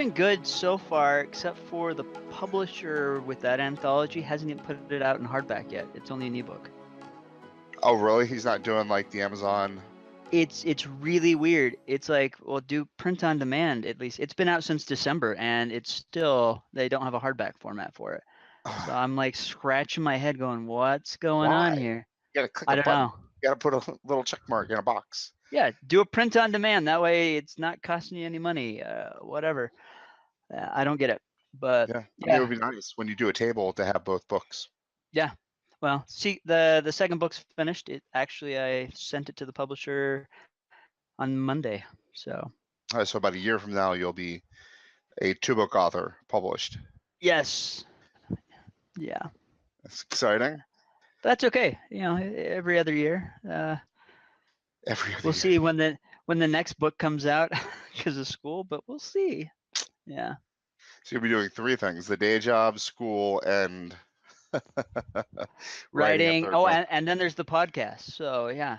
been good so far, except for the publisher with that anthology hasn't even put it out in hardback yet. It's only an ebook. Oh, really? He's not doing like the Amazon. It's really weird. It's like, well, do print on demand at least. It's been out since December, and it's still they don't have a hardback format for it. So I'm like scratching my head, going, "What's going on Why? here?" You gotta click I a don't button. know. You gotta put a little check mark in a box. Yeah, do a print on demand. That way, it's not costing you any money. Whatever. I don't get it, but Yeah, I mean, it would yeah. be nice when you do a table to have both books. Yeah. Well, see, the second book's finished. It actually I sent it to the publisher on Monday. So So about a year from now, you'll be a 2-book author published. yes, yeah, That's exciting. that's okay. Every other year. Every other We'll year. see when the next book comes out because of school, but we'll see. Yeah. So you'll be doing 3 things: the day job, school, and writing a Writing. third Oh, book. and then there's the podcast. So yeah.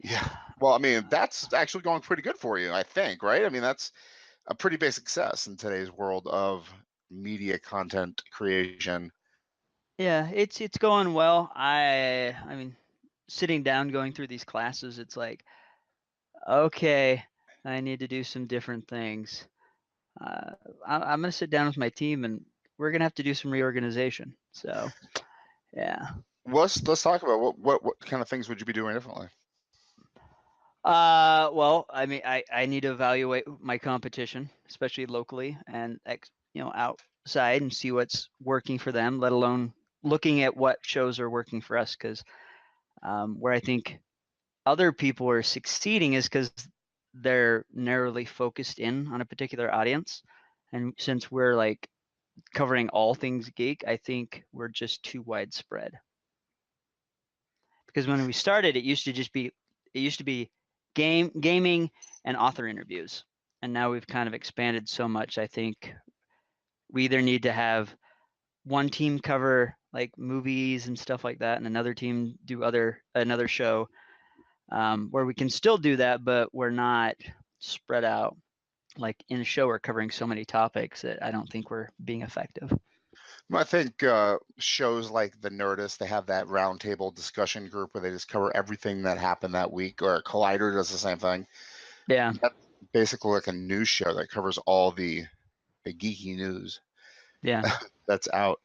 Yeah. Well, I mean, that's actually going pretty good for you, I think, right? I mean, that's a pretty big success in today's world of media content creation. Yeah, it's going well. I mean, sitting down going through these classes, it's like, okay, I need to do some different things. I'm going to sit down with my team and we're going to have to do some reorganization. So, yeah. Let's talk about what kind of things would you be doing differently? Well, I mean, I need to evaluate my competition, especially locally and outside, and see what's working for them, let alone looking at what shows are working for us. Because where I think other people are succeeding is because they're narrowly focused in on a particular audience. And since we're like covering all things geek, I think we're just too widespread. Because when we started, it used to be gaming and author interviews, and now we've kind of expanded so much. I think we either need to have one team cover like movies and stuff like that, and another team do another show, where we can still do that, but we're not spread out. Like in a show, we're covering so many topics that I don't think we're being effective. I think shows like The Nerdist, they have that roundtable discussion group where they just cover everything that happened that week, or Collider does the same thing. Yeah. That's basically like a news show that covers all the geeky news Yeah. that's out.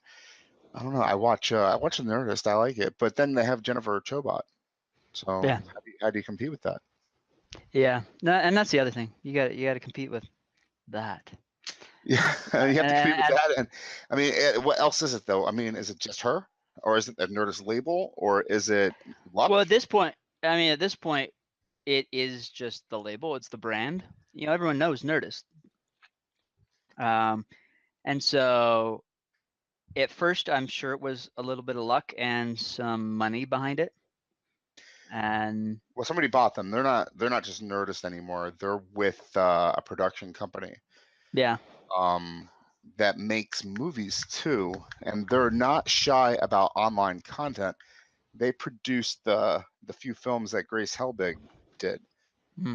I don't know. I watch The Nerdist. I like it, but then they have Jennifer Chobot. So Yeah. how do you compete with that? Yeah. No, and that's the other thing. You got to compete with that. Yeah, you have to compete with And that. And I mean, what else is it though? I mean, is it just her, or is it a Nerdist label, or is it luck? well, at this point, it is just the label. It's the brand. Everyone knows Nerdist. And so at first, I'm sure it was a little bit of luck and some money behind it. And Well, somebody bought them. They're not just Nerdist anymore. They're with a production company yeah, that makes movies too, and they're not shy about online content. They produced the few films that Grace Helbig did. Hmm.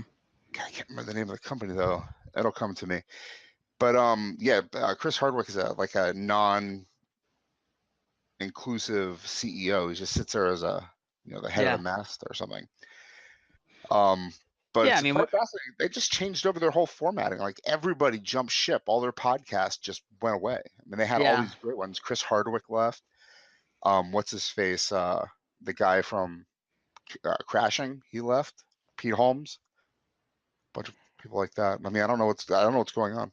God, I can't remember the name of the company though. It'll come to me. But yeah, Chris Hardwick is a non-inclusive CEO. He just sits there as the head of the Yeah, mast or something. But yeah. I it's mean, quite fascinating. They just changed over their whole formatting. Like everybody jumped ship. All their podcasts just went away. I mean, they had all yeah, these great ones. Chris Hardwick left. What's his face? The guy from Crashing, he left. Pete Holmes. A bunch of people like that. I mean, I don't know what's going on.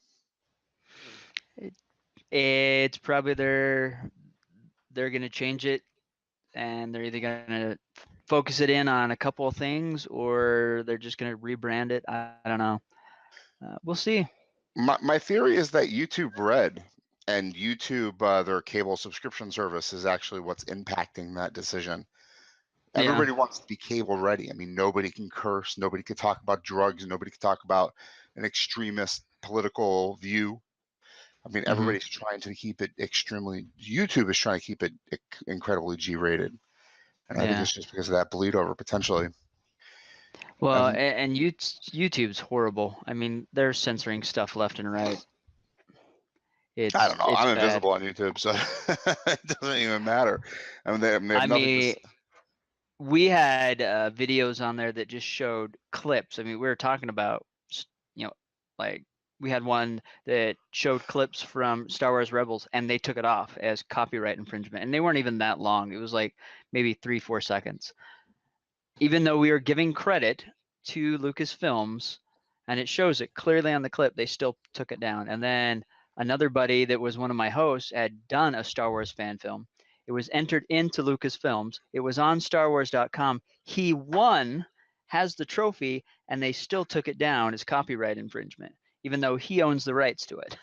it's probably they're gonna change it, and they're either gonna focus it in on a couple of things, or they're just gonna rebrand it. I don't know. We'll see. My theory is that YouTube Red and YouTube, their cable subscription service, is actually what's impacting that decision. Yeah. Everybody wants to be cable ready. I mean, nobody can curse, nobody can talk about drugs, nobody can talk about an extremist political view. I mean, Mm-hmm. everybody's trying to keep it extremely. YouTube is trying to keep it incredibly G-rated, and I think Yeah. it's just because of that bleed over potentially. Well, And and YouTube's horrible. I mean, they're censoring stuff left and right. I don't know. It's I'm bad. invisible on YouTube, so it doesn't even matter. I mean, they have I nothing to. mean, we had videos on there that just showed clips. I mean, we were talking about, you know, like we had one that showed clips from Star Wars Rebels, and they took it off as copyright infringement, and they weren't even that long. It was like maybe 3-4 seconds. Even though we were giving credit to Lucasfilms, and it shows it clearly on the clip, they still took it down. And then another buddy that was one of my hosts had done a Star Wars fan film. It was entered into Lucasfilms. It was on StarWars.com. He won, has the trophy, and they still took it down as copyright infringement, even though he owns the rights to it.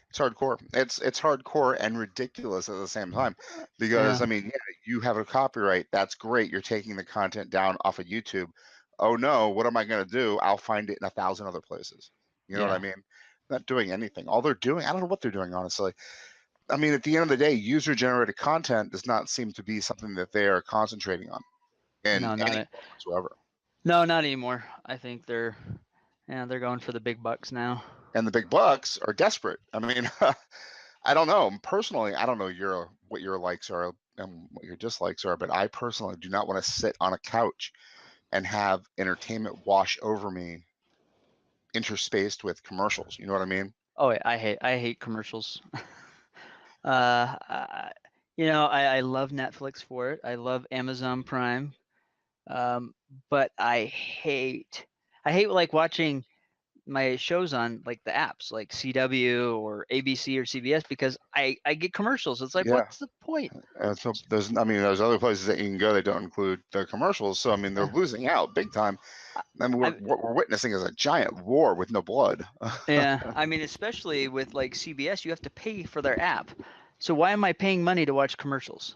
It's hardcore. It's hardcore and ridiculous at the same time, because Yeah. I mean, yeah, you have a copyright. That's great. You're taking the content down off of YouTube. Oh no, what am I going to do? I'll find it in 1,000 other places. You know what I Yeah. mean? Not doing anything. All they're doing, I don't know what they're doing, honestly. I mean, at the end of the day, user-generated content does not seem to be something that they are concentrating on in No, any not it. form whatsoever. No, not anymore. I think they're going for the big bucks now. And the big bucks are desperate. I mean, I don't know. Personally, I don't know what your likes are and what your dislikes are, but I personally do not want to sit on a couch and have entertainment wash over me interspaced with commercials. You know what I mean? Oh, I hate commercials. uh, I, I love Netflix for it. I love Amazon Prime. But I hate like watching my shows on like the apps like CW or ABC or CBS because I get commercials. It's like, Yeah. what's the point? So there's other places that you can go that don't include the commercials. So I mean, they're Uh, losing out big time. I mean, I, what we're witnessing is a giant war with no blood. yeah, I mean, especially with like CBS, you have to pay for their app. So why am I paying money to watch commercials?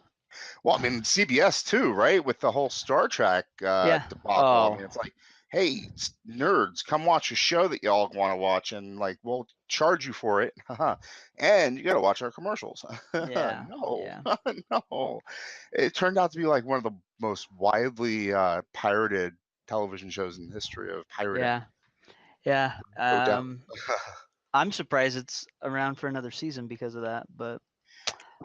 Well, I mean, CBS too, right? With the whole Star Trek Yeah. debacle. I Oh, mean, it's like, hey, nerds, come watch a show that y'all want to watch, and like, we'll charge you for it, and you got to watch our commercials. yeah, No, yeah, no. It turned out to be like one of the most widely pirated television shows in the history of pirating. yeah, yeah. No doubt. I'm surprised it's around for another season because of that, but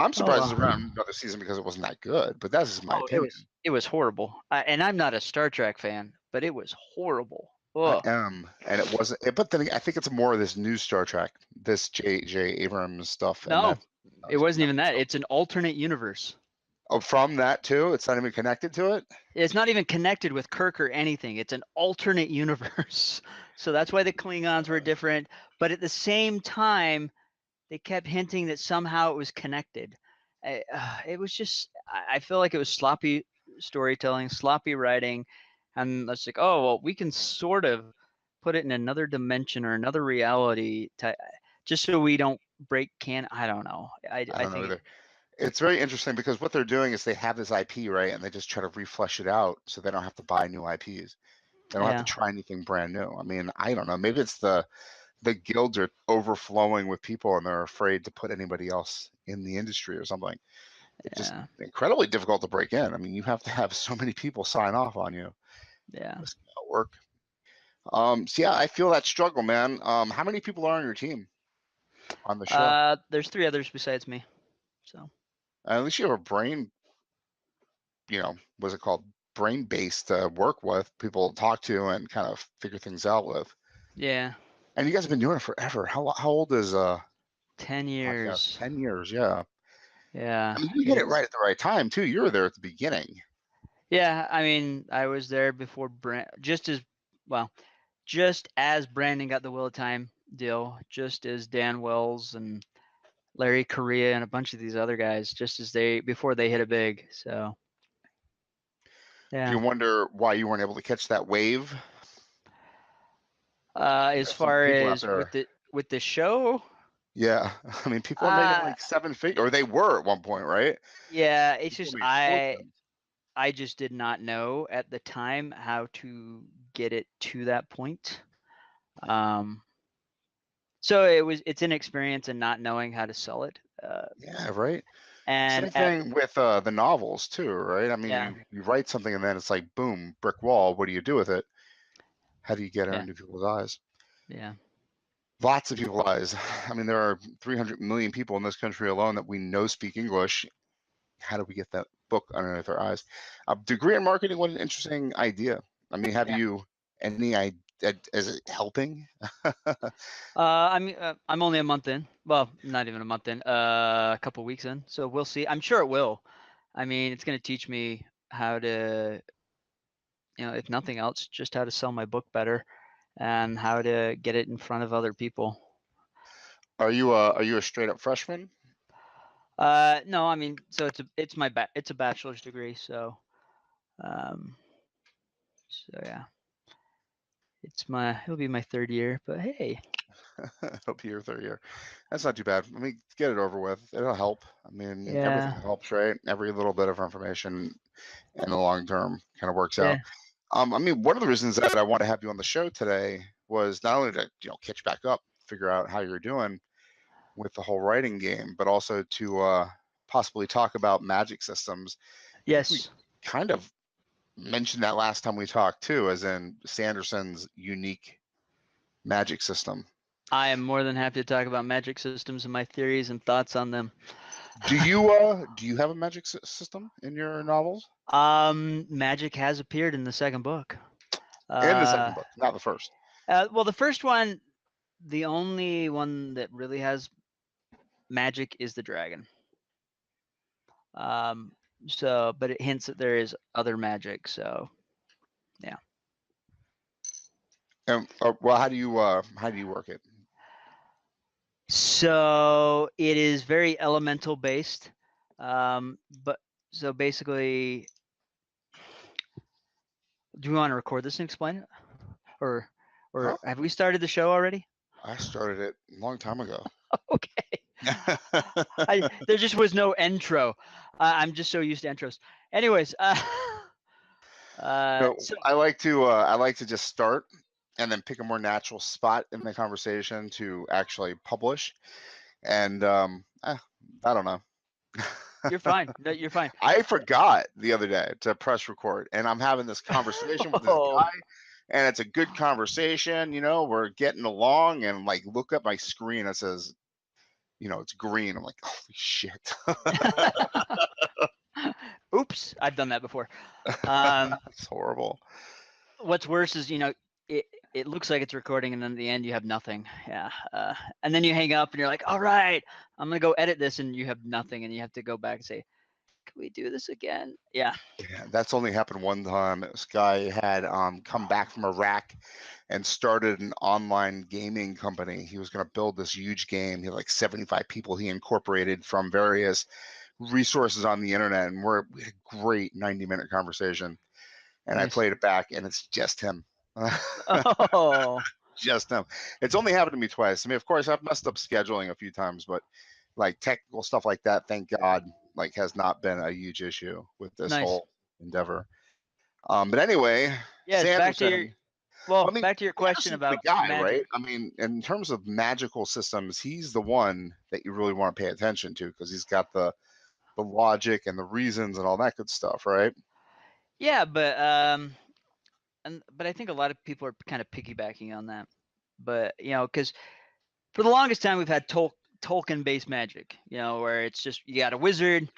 I'm oh surprised it's well. around another season because it wasn't that good, but that's just my Oh, opinion. it was horrible. And I'm not a Star Trek fan, but it was horrible. I Oh, am, and it wasn't. But then I think it's more of this new Star Trek, this J.J. Abrams stuff, and no, that's it wasn't not even that. so. It's an alternate universe. Oh, from that too, it's not even connected to it. It's not even connected with Kirk or anything. It's an alternate universe. So that's why the Klingons were different. But at the same time, they kept hinting that somehow it was connected. It was just, I feel like it was sloppy storytelling, sloppy writing. And it's like, oh, well, we can sort of put it in another dimension or another reality just so we don't break I don't know. I I don't know think, either. It's very interesting because what they're doing is they have this IP, right, and they just try to reflesh it out so they don't have to buy new IPs. They don't have to yeah, try anything brand new. I mean, I don't know. Maybe it's the guilds are overflowing with people and they're afraid to put anybody else in the industry or something. It's just yeah, incredibly difficult to break in. I mean, you have to have so many people sign off on you. yeah. This cannot work. So yeah, I feel that struggle, man. How many people are on your team on the show? There's 3 others besides me. So, At least you have a brain, what's it called? Brain base to work with, people to talk to and kind of figure things out with. yeah, And you guys have been doing it forever. How old is 10 podcast? years. 10 years, yeah. I Yeah, mean, you hit it right at the right time too. You were there at the beginning. yeah. I mean, I was there before just as Brandon got the Wheel of Time deal, just as Dan Wells and Larry Correa and a bunch of these other guys, just as before they hit it big. So, Do you yeah. wonder why you weren't able to catch that wave? As Some far people out as there. with the show, Yeah, I mean, people are making uh, like 7 figures, or they were at one point, right? yeah, it's People just made fortunes. I just did not know at the time how to get it to that point. Um, so it's inexperience and not knowing how to sell it. Yeah, right. And Same thing with the novels too, right? I mean, yeah, you write something and then it's like, boom, brick wall. What do you do with it? How do you get it yeah, into people's eyes? yeah, Lots of people's eyes. I mean, there are 300 million people in this country alone that we know speak English. How do we get that book underneath their eyes? Degree in marketing, what an interesting idea. I mean, have yeah. you any idea? Is it helping? I mean, I'm only a month in. Well, not even a month in. A couple weeks in. So we'll see. I'm sure it will. I mean, it's going to teach me how to, if nothing else, just how to sell my book better and how to get it in front of other people. Are you a straight up freshman? No, I mean, so it's a bachelor's degree. So, um, so yeah, it'll be my third year. But hey, It'll be your third year. That's not too bad. I mean, get it over with. It'll help. I mean, everything yeah, helps, right? Every little bit of information in the long term kind of works yeah, out. I mean, one of the reasons that I want to have you on the show today was not only to catch back up, figure out how you're doing with the whole writing game, but also to possibly talk about magic systems. I think we yes. kind of mentioned that last time we talked too, as in Sanderson's unique magic system. I am more than happy to talk about magic systems and my theories and thoughts on them. Do you have a magic system in your novels? Magic has appeared in the second book. In the second book, not the first. Well, the first one, the only one that really has magic is the dragon. Um, but it hints that there is other magic. So, yeah. And well, how do you work it? So it is very elemental based. But so basically, do we want to record this and explain it, or Huh? have we started the show already? I started it a long time ago. Okay. There just was no intro. I'm just so used to intros. Anyways, No, so I like to just start and then pick a more natural spot in the conversation to actually publish. And I don't know. you're fine. No, you're fine. I forgot the other day to press record, and I'm having this conversation with this Oh, guy, and it's a good conversation. We're getting along, and like look at my screen, it says, it's green. I'm like, holy shit. oops! I've done that before. It's horrible. What's worse is it looks like it's recording, and then at the end you have nothing. Yeah, and then you hang up, and you're like, all right, I'm gonna go edit this, and you have nothing, and you have to go back and say, can we do this again? Yeah. Yeah, that's only happened one time. This guy had come back from Iraq and started an online gaming company. He was going to build this huge game. He had like 75 people he incorporated from various resources on the internet, and we had a great 90-minute conversation. And I Nice. played it back, and it's just him. Oh, Just him. It's only happened to me twice. I mean, of course, I've messed up scheduling a few times, but like technical stuff like that, thank God, like has not been a huge issue with this nice. whole endeavor. But anyway, Yes. Sanderson. I mean, Back to your question Sanderson's the about guy, magic. right? I mean, in terms of magical systems, he's the one that you really want to pay attention to because he's got the logic and the reasons and all that good stuff, right? Yeah, but I think a lot of people are kind of piggybacking on that. But because for the longest time we've had Tolkien-based magic, where it's just you got a wizard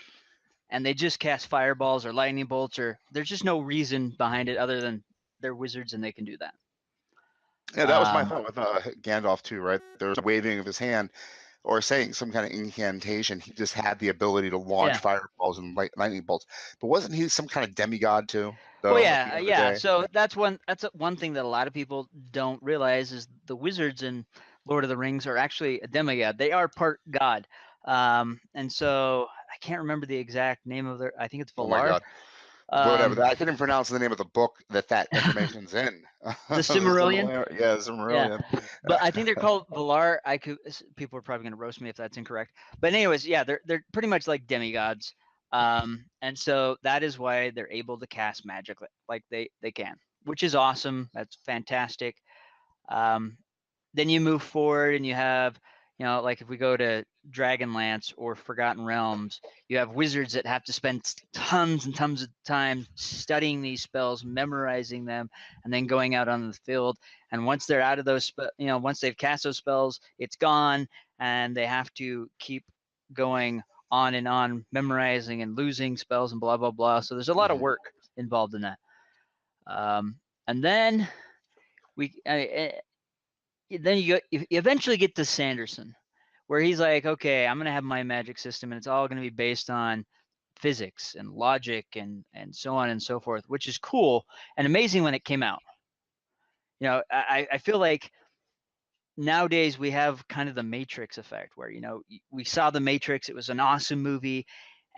and they just cast fireballs or lightning bolts, or there's just no reason behind it other than they're wizards and they can do that. Yeah, that was my Um, thought with Gandalf too, right? There was a waving of his hand or saying some kind of incantation. He just had the ability to launch yeah. fireballs and lightning bolts. But wasn't he some kind of demigod too, Well, though, at the yeah, end of the yeah. day? So that's one thing that a lot of people don't realize is the wizards in Lord of the Rings are actually a demigod. They are part god. And so I can't remember the exact name of their. I think it's Oh my Valar. God. Whatever. Um, I couldn't pronounce the name of the book that information's in. the The Silmarillion. Yeah, Yeah, Silmarillion. but I think they're called Valar. People are probably gonna roast me if that's incorrect. But anyways, yeah, they're pretty much like demigods. And so that is why they're able to cast magic like they can, which is awesome. That's fantastic. Then you move forward and you have, You know, like if we go to Dragonlance or Forgotten Realms, you have wizards that have to spend tons and tons of time studying these spells, memorizing them, and then going out on the field. And once they're out of those, once they've cast those spells, it's gone, and they have to keep going on and on, memorizing and losing spells and blah, blah, blah. So there's a lot of work involved in that. And then then you eventually get to Sanderson, where he's like, okay, I'm going to have my magic system, and it's all going to be based on physics and logic and so on and so forth, which is cool and amazing when it came out. You know, I feel like nowadays we have kind of the Matrix effect, where, you know, we saw the Matrix, it was an awesome movie,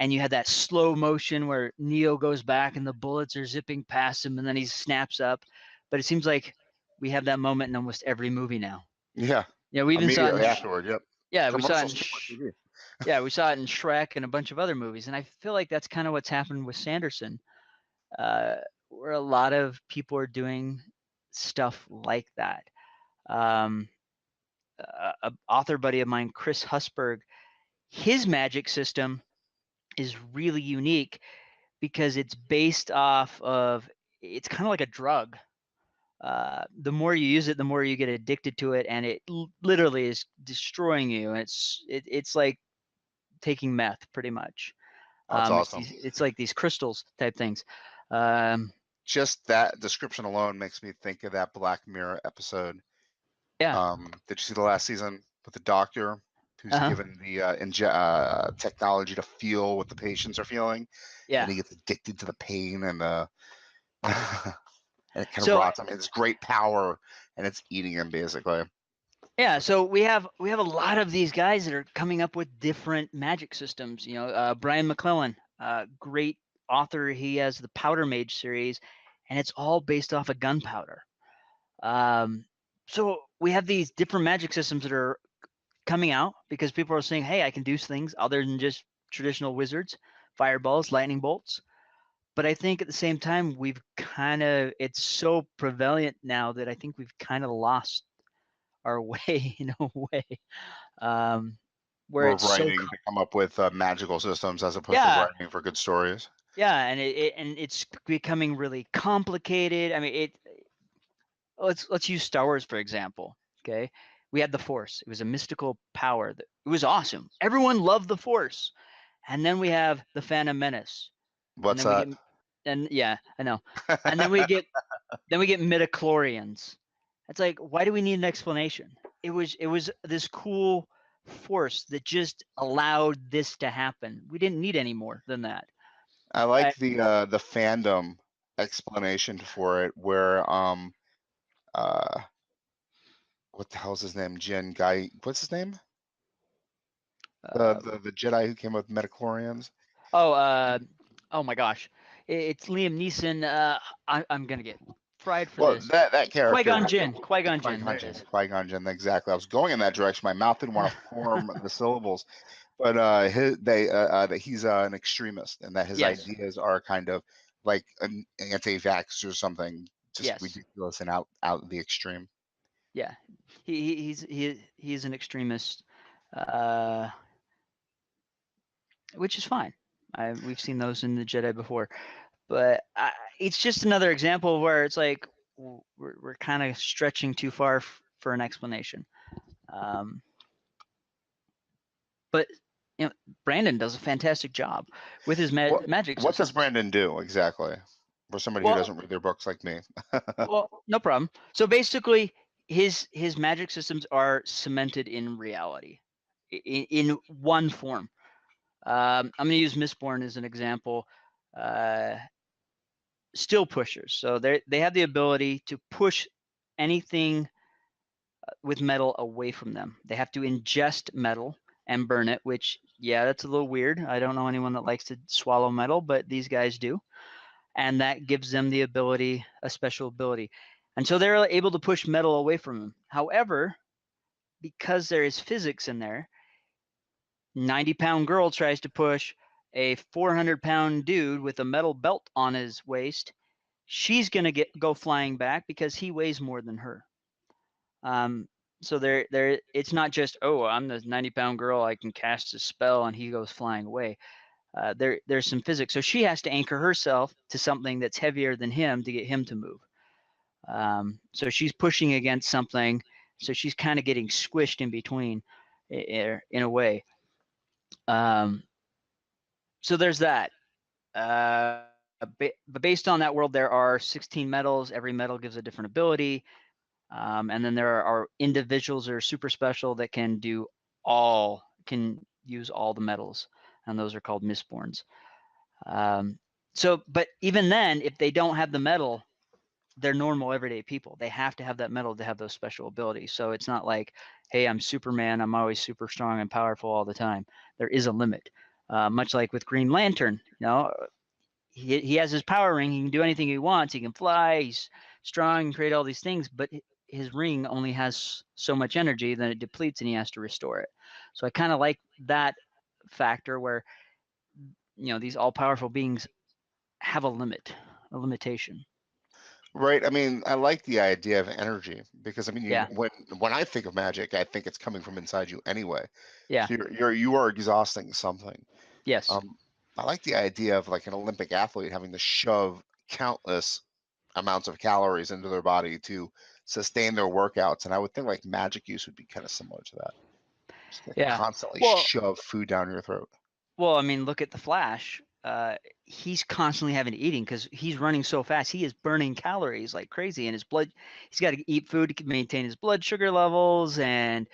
and you had that slow motion where Neo goes back and the bullets are zipping past him and then he snaps up. But it seems like we have that moment in almost every movie now. Yeah. Yeah, we even saw it in afterward. Yep. yeah, we saw it Commercials in too on TV. yeah, we saw it in Shrek and a bunch of other movies, and I feel like that's kind of what's happened with Sanderson, where a lot of people are doing stuff like that. A author buddy of mine, Chris Husberg, his magic system is really unique because it's based off of, it's kind of like a drug. The more you use it, the more you get addicted to it, and it literally is destroying you. And it's like taking meth, pretty much. That's awesome. It's like these crystals type things. Just that description alone makes me think of that Black Mirror episode. Yeah. Did you see the last season with the doctor who's given the technology to feel what the patients are feeling? Yeah. And he gets addicted to the pain and the and it kind of rots. I mean, it's great power, and it's eating him basically. Yeah, so we have a lot of these guys that are coming up with different magic systems. You know, Brian McClellan, great author. He has the Powder Mage series, and it's all based off of gunpowder. So we have these different magic systems that are coming out because people are saying, hey, I can do things other than just traditional wizards, fireballs, lightning bolts. But I think at the same time, it's so prevalent now that I think we've kind of lost our way in a way. Where We're it's writing to come up with magical systems as opposed to writing for good stories. Yeah, and it's becoming really complicated. I mean, let's use Star Wars for example. Okay, we had the Force. It was a mystical power. It was awesome. Everyone loved the Force. And then we have the Phantom Menace. What's and then that? We get, and yeah, I know. And then we get midichlorians. It's like, why do we need an explanation? It was this cool force that just allowed this to happen. We didn't need any more than that. I like the fandom explanation for it, where what the hell's his name? Jin guy. What's his name? The Jedi who came up with midichlorians. Oh my gosh, it's Liam Neeson. I'm gonna get fried for this. That character. Qui-Gon Jinn. Qui-Gon Jinn. There it is. Qui-Gon Jinn. Exactly. I was going in that direction. My mouth didn't want to form the syllables, but that he's an extremist, and that his ideas are kind of like an anti-vax or something, just ridiculous and out the extreme. Yeah, he's an extremist, which is fine. We've seen those in the Jedi before, but it's just another example where it's like we're kind of stretching too far for an explanation. But you know, Brandon does a fantastic job with his magic system. What does Brandon do exactly? For somebody who doesn't read their books like me. Well, no problem. So basically, his magic systems are cemented in reality, in one form. I'm going to use Mistborn as an example. Still pushers, so they have the ability to push anything with metal away from them. They have to ingest metal and burn it, which, yeah, that's a little weird. I don't know anyone that likes to swallow metal, but these guys do. And that gives them the ability, a special ability. And so they're able to push metal away from them. However, because there is physics in there, 90-pound girl tries to push a 400-pound dude with a metal belt on his waist. She's going to go flying back because he weighs more than her. So it's not just, oh, I'm the 90-pound girl, I can cast a spell and he goes flying away. There's some physics. So she has to anchor herself to something that's heavier than him to get him to move. So she's pushing against something. So she's kind of getting squished in between, in a way. So there's that. But based on that world, there are 16 metals. Every metal gives a different ability. And then there are individuals that are super special that can use all the metals, and those are called Mistborns. But even then, if they don't have the metal, they're normal everyday people. They have to have that metal to have those special abilities. So it's not like, hey, I'm Superman, I'm always super strong and powerful all the time. There is a limit. Much like with Green Lantern, he has his power ring. He can do anything he wants. He can fly. He's strong and create all these things, but his ring only has so much energy, then it depletes and he has to restore it. So I kind of like that factor where, these all-powerful beings have a limitation. Right. I mean, I like the idea of energy because I mean, Yeah. when I think of magic, I think it's coming from inside you anyway. Yeah. So you are exhausting something. Yes. I like the idea of like an Olympic athlete having to shove countless amounts of calories into their body to sustain their workouts, and I would think like magic use would be kind of similar to that. Just like Yeah. constantly Well, shove food down your throat. I mean, look at the Flash. He's constantly having to eating because he's running so fast. He is burning calories like crazy, and his blood. He's got to eat food to maintain his blood sugar levels, and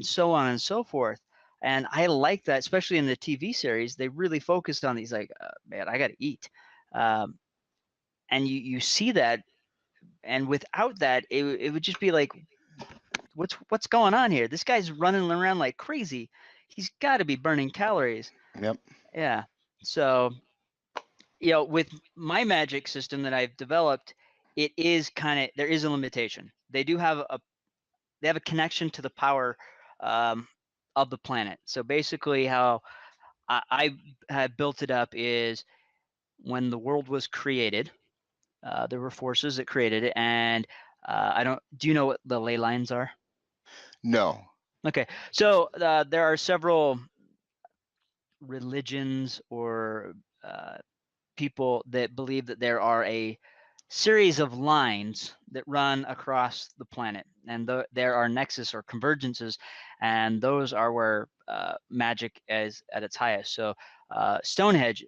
so on and so forth. And I like that, especially in the TV series. They really focused on these, like, man, I got to eat, and you see that. And without that, it would just be like, what's going on here? This guy's running around like crazy. He's got to be burning calories. Yep. Yeah. So, with my magic system that I've developed, it is there is a limitation. They have a connection to the power of the planet. So basically, how I have built it up is when the world was created, there were forces that created it, and I don't. Do you know what the ley lines are? No. Okay, so there are several religions or people that believe that there are a series of lines that run across the planet, and there are nexus or convergences, and those are where magic is at its highest. So Stonehenge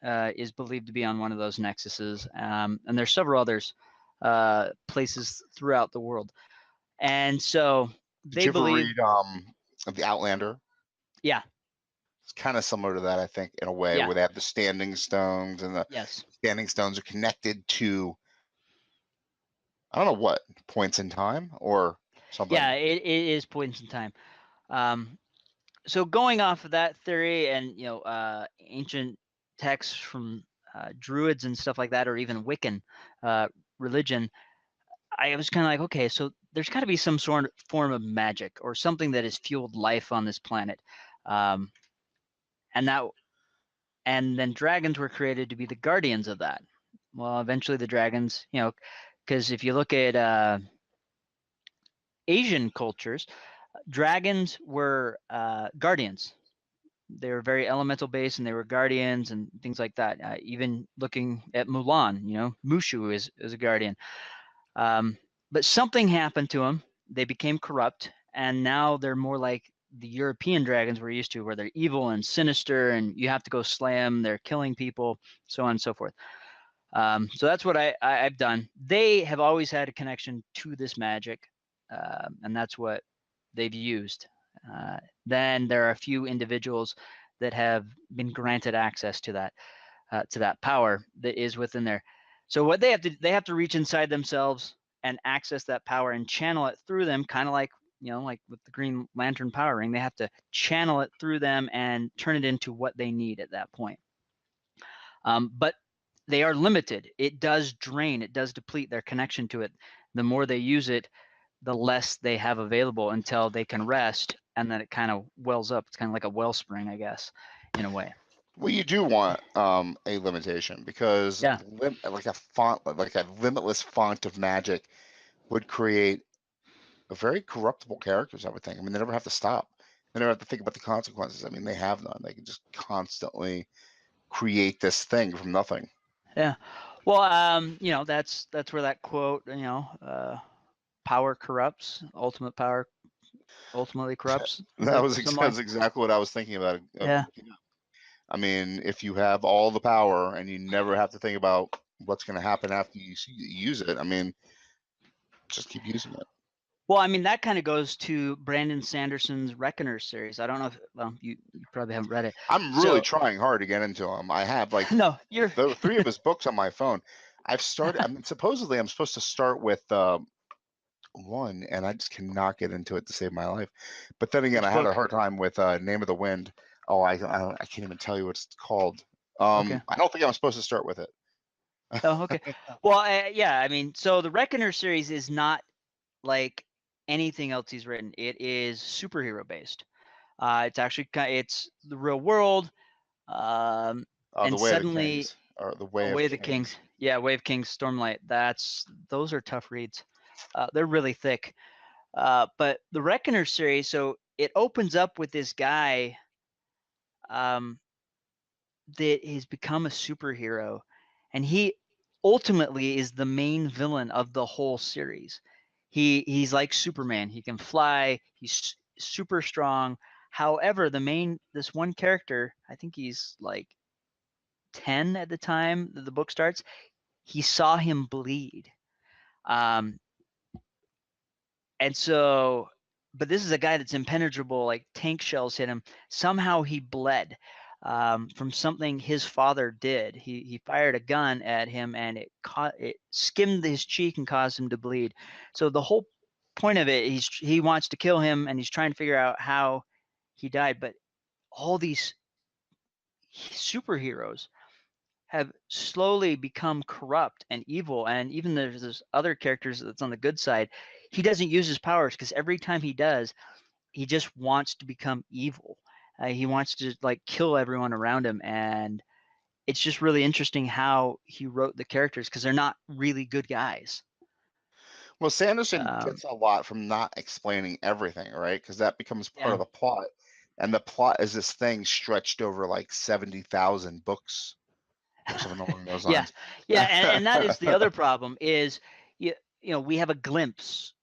is believed to be on one of those nexuses, and there's several others places throughout the world. And so Did they you ever believe, read The Outlander? yeah, It's kind of similar to that, I think, in a way, yeah, where they have the standing stones, and the yes, standing stones are connected to, I don't know what, points in time or yeah, something. it is points in time. So going off of that theory and ancient texts from druids and stuff like that, or even Wiccan religion, I was kind of like, okay, so there's got to be some sort of form of magic or something that has fueled life on this planet, um, and then dragons were created to be the guardians of that. Well, eventually the dragons, because if you look at Asian cultures, dragons were guardians. They were very elemental based, and they were guardians and things like that. Even looking at Mulan, Mushu is a guardian. But something happened to them. They became corrupt, and now they're more like the European dragons we're used to, where they're evil and sinister, and you have to go slay them. They're killing people, so on and so forth. So that's what I've done. They have always had a connection to this magic, and that's what they've used. Then there are a few individuals that have been granted access to that power that is within there. So what they have to reach inside themselves and access that power and channel it through them, kind of like like with the Green Lantern power ring. They have to channel it through them and turn it into what they need at that point. But they are limited. It does drain. It does deplete their connection to it. The more they use it, the less they have available until they can rest, and then it kind of wells up. It's kind of like a wellspring, I guess, in a way. Well, you do want a limitation because Yeah. like a limitless font of magic would create very corruptible characters, I would think. I mean, they never have to stop. They never have to think about the consequences. I mean, they have none. They can just constantly create this thing from nothing. Yeah. Well, that's where that quote, power corrupts, ultimate power ultimately corrupts, That was something like. that's exactly what I was thinking about. Yeah. I mean, if you have all the power and you never have to think about what's going to happen after you use it, I mean, just keep using it. Well, I mean, that kind of goes to Brandon Sanderson's Reckoner series. I don't know if, well, you probably haven't read it. I'm really So trying hard to get into them. I have like no, you're the 3 of his books on my phone. I've started. I mean, supposedly I'm supposed to start with one, and I just cannot get into it to save my life. But then again, which I had book? a hard time with Name of the Wind. Oh, I can't even tell you what it's called. Okay. I don't think I'm supposed to start with it. Oh, okay. Well, yeah, I mean, so the Reckoner series is not like anything else he's written. It is superhero based. It's actually it's the real world. Um, The and Way of the suddenly, Kings, or The Way of Way of the Kings. Kings. Yeah, Way of Kings, Stormlight. Those are tough reads. They're really thick. But the Reckoner series, so it opens up with this guy that has become a superhero, and he ultimately is the main villain of the whole series. He's like Superman. He can fly. He's super strong. However, this one character, I think he's like 10 at the time that the book starts, he saw him bleed. Um, and so, but this is a guy that's impenetrable, like tank shells hit him. Somehow he bled from something his father did. He fired a gun at him, and it skimmed his cheek and caused him to bleed. So the whole point of it, he wants to kill him, and he's trying to figure out how he died. But all these superheroes have slowly become corrupt and evil, and even there's this other characters that's on the good side. He doesn't use his powers because every time he does, he just wants to become evil. He wants to like kill everyone around him, and it's just really interesting how he wrote the characters because they're not really good guys. Well, Sanderson Um, gets a lot from not explaining everything, right? Because that becomes part yeah. of the plot. And the plot is this thing stretched over like 70,000 books or something along those Yeah, lines. yeah, and that is the other problem is we have a glimpse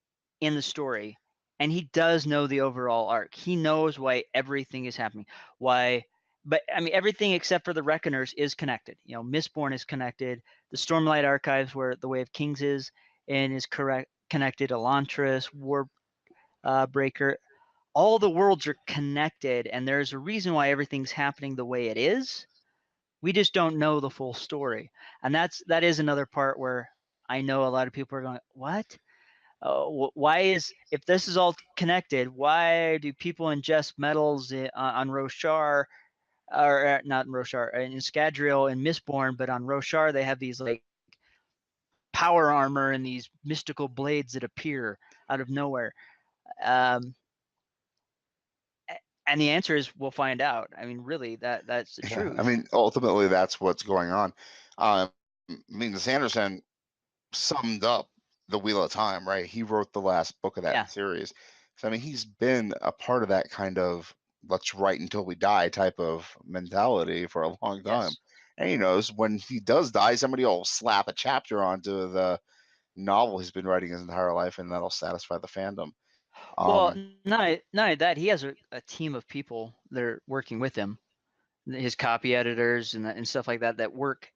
in the story, and he does know the overall arc. He knows why everything is happening. Why, but I mean everything except for the Reckoners is connected. Mistborn is connected. The Stormlight Archives, where the Way of Kings is, and is connected. Elantris, War Breaker, all the worlds are connected, and there's a reason why everything's happening the way it is. We just don't know the full story, and that is another part where I know a lot of people are going, what? Why if this is all connected, why do people ingest metals on Roshar, or not in Roshar, in Scadrial and Mistborn, but on Roshar they have these like power armor and these mystical blades that appear out of nowhere. Um, and the answer is we'll find out. I mean, really, that's the Yeah, I truth. mean, ultimately, that's what's going on. I mean, Sanderson summed up the Wheel of Time, right? He wrote the last book of that Yeah. series. So, I mean, he's been a part of that kind of let's write until we die type of mentality for a long time. Yes. And he knows when he does die, somebody will slap a chapter onto the novel he's been writing his entire life, and that'll satisfy the fandom. Well, Um, not only that, he has a team of people that are working with him, his copy editors and stuff like that work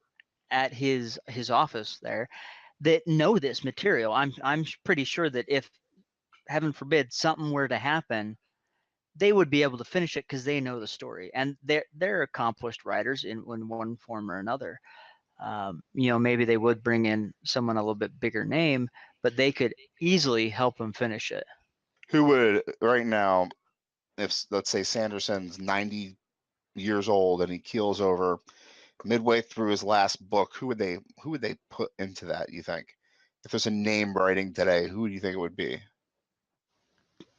at his office there, that know this material. I'm pretty sure that if, heaven forbid, something were to happen, they would be able to finish it because they know the story, and they're accomplished writers in one form or another. Maybe they would bring in someone a little bit bigger name, but they could easily help them finish it. who would right now, if let's say Sanderson's 90 years old and he keels over midway through his last book, who would they put into that, you think? If there's a name writing today, who do you think it would be?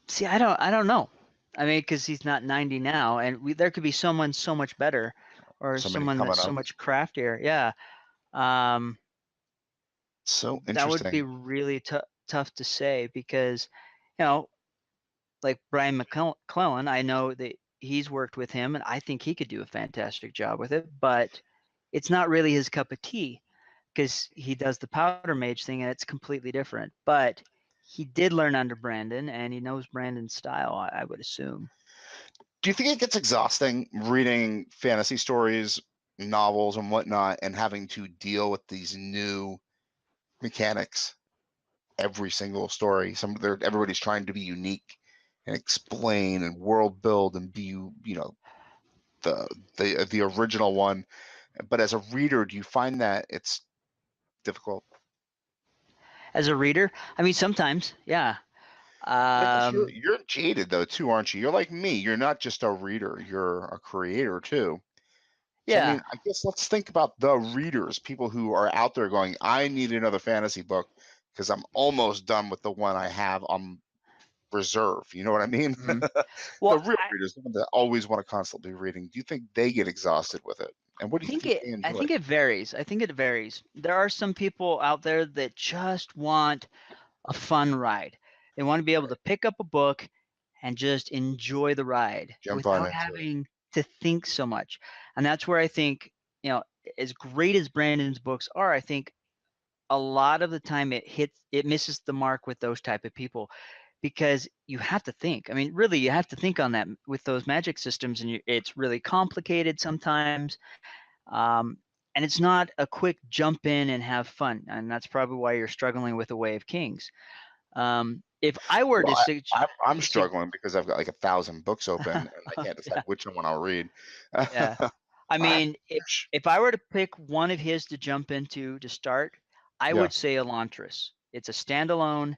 See, I don't know. I mean, because he's not 90 now, and there could be someone so much better, or Somebody someone that's coming so up? much craftier. Yeah, So that would be interesting. really tough to say because you know, like Brian McClellan, I know that he's worked with him, and I think he could do a fantastic job with it, but it's not really his cup of tea because he does the powder mage thing and it's completely different. But he did learn under Brandon, and he knows Brandon's style, I would assume. Do you think it gets exhausting reading fantasy stories, novels, and whatnot, and having to deal with these new mechanics every single story? Everybody's trying to be unique and explain and world build and be, the original one. But as a reader, do you find that it's difficult? As a reader, I mean, sometimes, yeah. I guess you're Um, you're jaded though too, aren't you? You're like me. You're not just a reader. You're a creator too. So I yeah, mean, I guess let's think about the readers, people who are out there going, I need another fantasy book because I'm almost done with the one I have on reserve. You know what I mean? mhm. The Well, real readers, the ones that always want to constantly be reading. Do you think they get exhausted with it? And what do you think they I enjoy? think it varies. I think it varies. There are some people out there that just want a fun ride. They want to be able to pick up a book and just enjoy the ride Jump on without into it. having to think so much. And that's where I think, as great as Brandon's books are, I think a lot of the time it misses the mark with those type of people because you have to think. I mean, really, you have to think on that with those magic systems, and it's really complicated sometimes. Um, and it's not a quick jump in and have fun, and that's probably why you're struggling with A Way of Kings. If I were to Well, I'm sig- struggling because I've got like 1,000 books open and I can't decide yeah, which one I'll read. yeah. I I mean, wish. if I were to pick one of his to jump into to start, I Yeah. would say Elantris. It's a standalone.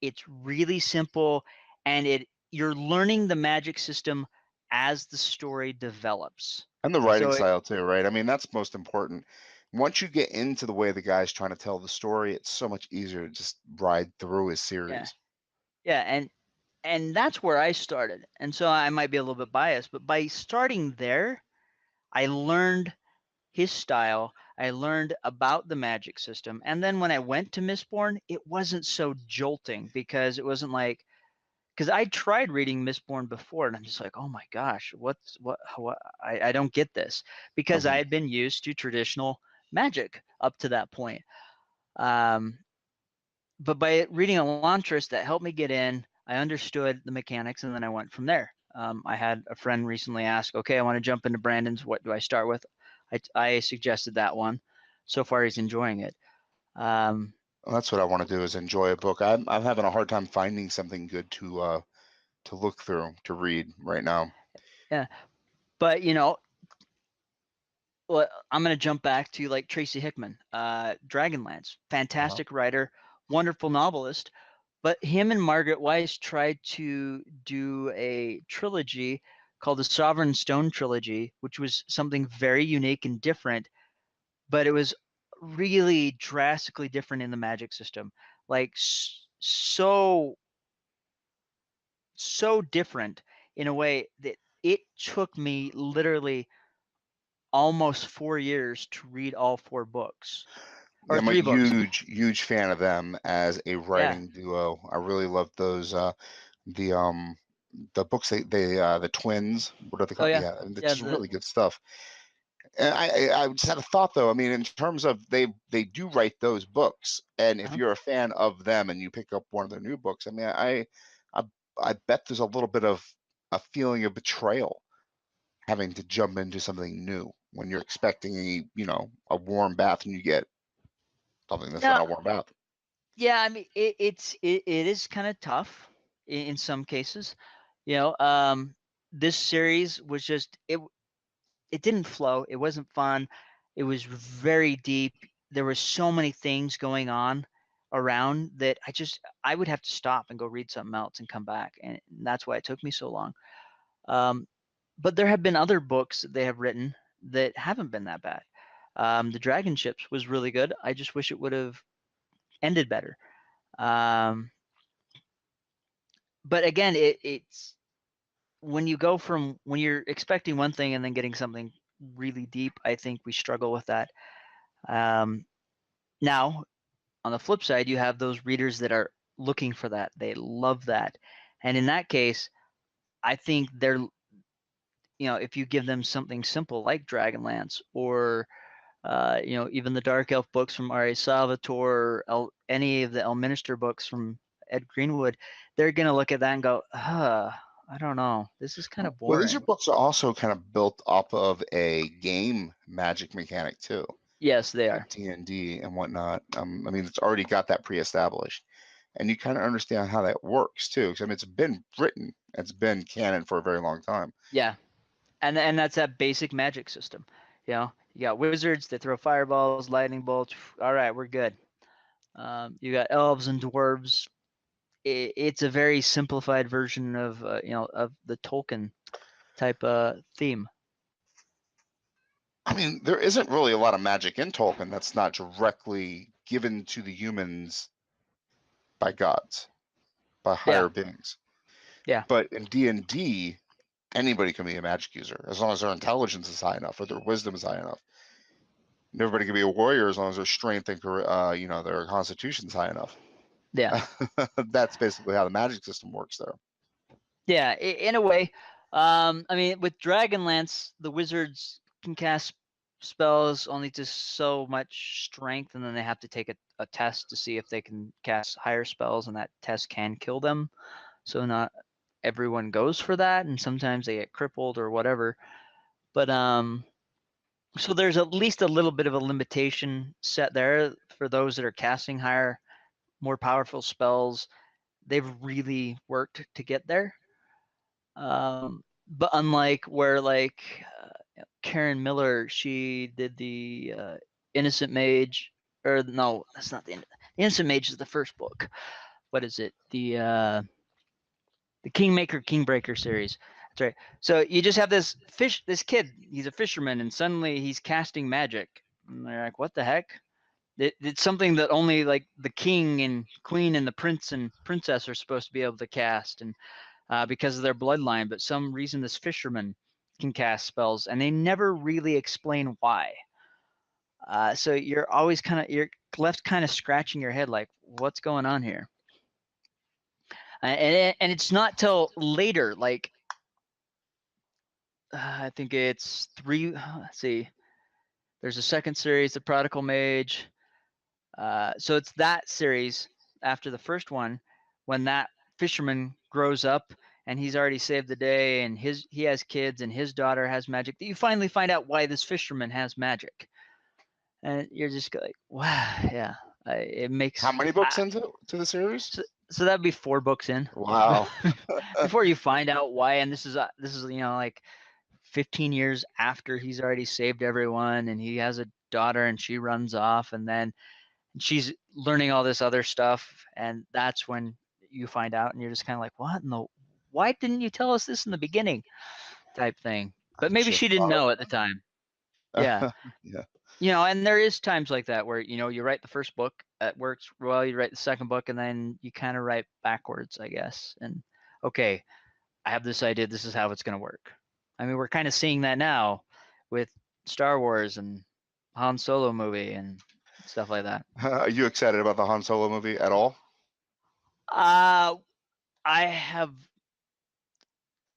It's really simple, and you're learning the magic system as the story develops. And the writing So style too, right? I mean, that's most important. Once you get into the way the guy's trying to tell the story, it's so much easier to just ride through his yeah, series. yeah, and that's where I started. And so I might be a little bit biased, but by starting there, I learned his style. I learned about the magic system. And then when I went to Mistborn, it wasn't so jolting because it wasn't like because I tried reading Mistborn before and I'm just like, oh my gosh, what I don't get this because I Mhm. had been used to traditional magic up to that point. Um, but by reading Elantris, that helped me get in. I understood the mechanics, and then I went from there. I had a friend recently ask, "Okay, I want to jump into Brandon's. What do I start with?" I suggested that one. So far, he's enjoying it. Um, Well, that's what I want to do is enjoy a book. I'm having a hard time finding something good to look through to read right now. yeah, but well, I'm gonna jump back to like Tracy Hickman, Dragonlance, Uh-huh. fantastic writer, wonderful novelist. But him and Margaret Weiss tried to do a trilogy called the Sovereign Stone trilogy, which was something very unique and different, but it was really drastically different in the magic system. Like so different in a way that it took me literally almost 4 years to read all four books or I'm a three books. huge fan of them as a Yeah. writing duo. I really love those the um the books the twins, what are they Oh called? yeah. Yeah, and it's Yeah. just really good stuff. And I just had a thought though. I mean, in terms of they do write those books, and if Uh-huh. you're a fan of them and you pick up one of their new books, I mean, I, I bet there's a little bit of a feeling of betrayal having to jump into something new when you're expecting a warm bath and you get something that's Yeah. not a warm bath. Yeah. I mean, it is kind of tough in some cases. This series was just it didn't flow. It wasn't fun. It was very deep. There were so many things going on around that I would have to stop and go read something else and come back, and that's why it took me so long. Um, but there have been other books that they have written that haven't been that bad. The Dragon Ships was really good. I just wish it would have ended better. Um, but again, it's when you go from when you're expecting one thing and then getting something really deep. I think we struggle with that. Um, Now, on the flip side, you have those readers that are looking for that. They love that. And in that case, I think they're, if you give them something simple like Dragonlance or, even the Dark Elf books from R.A. Salvatore, any of the Elminster books from Ed Greenwood, they're going to look at that and go, I don't know. This is kind of Well, these boring. books are also kind of built off of a game magic mechanic too, Yes, they are. like D&D and whatnot. I mean, it's already got that pre-established, and you kind of understand how that works too. 'Cause, I mean, it's been written, it's been canon for a very long time. Yeah. And that's that basic magic system. You got wizards that throw fireballs, lightning bolts. All right, we're good. You got elves and dwarves. It's a very simplified version of of the Tolkien type theme. I mean, there isn't really a lot of magic in Tolkien that's not directly given to the humans by gods, by higher Yeah, beings. yeah, But in D&D, anybody can be a magic user as long as their intelligence is high enough or their wisdom is high enough. And everybody can be a warrior as long as their strength and their constitution's high enough. yeah, That's basically how the magic system works there. yeah. In a way, I mean, with Dragonlance, the wizards can cast spells only to so much strength, and then they have to take a test to see if they can cast higher spells, and that test can kill them. So not everyone goes for that, and sometimes they get crippled or whatever. But so there's at least a little bit of a limitation set there for those that are casting higher, more powerful spells. They've really worked to get there. But unlike where Karen Miller, she did the Innocent Mage, or no, that's not the Innocent Mage is the first book. What is it? The Kingmaker Kingbreaker series. That's right. So you just have this kid. He's a fisherman, and suddenly he's casting magic. And they're like, "What the heck?" It's something that only like the king and queen and the prince and princess are supposed to be able to cast, and because of their bloodline. But some reason this fisherman can cast spells, and they never really explain why. So you're always you're left kind of scratching your head, like, what's going on here? And it's not till later, like I think it's three. Let's see. There's a second series, The Prodigal Mage. So it's that series after the first one, when that fisherman grows up and he's already saved the day, and he has kids, and his daughter has magic. That you finally find out why this fisherman has magic, and you're just like, wow, yeah. It makes How many books into the series? So that'd be 4 books in. Wow. Before you find out why, and this is like 15 years after he's already saved everyone, and he has a daughter, and she runs off, and then she's learning all this other stuff, and that's when you find out, and you're just kind of like, what in the, why didn't you tell us this in the beginning, type thing. But I maybe just she didn't thought know at the time. Yeah. of yeah. And there is times like that where you write the first book, it works well, you write the second book, and then you kind of write backwards, I guess. And okay, I have this idea, this is how it's going to work. I mean, we're kind of seeing that now with Star Wars and Han Solo movie and stuff like that. Are you excited about the Han Solo movie at all? I have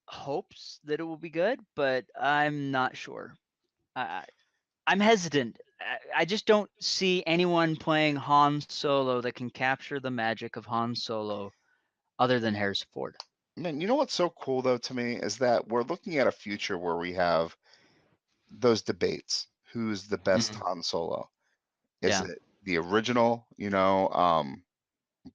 hopes that it will be good, but I'm not sure. I'm hesitant. I just don't see anyone playing Han Solo that can capture the magic of Han Solo other than Harrison Ford. Man, you know what's so cool though to me is that we're looking at a future where we have those debates. Who's the best Han Solo? Is Yeah. it the original,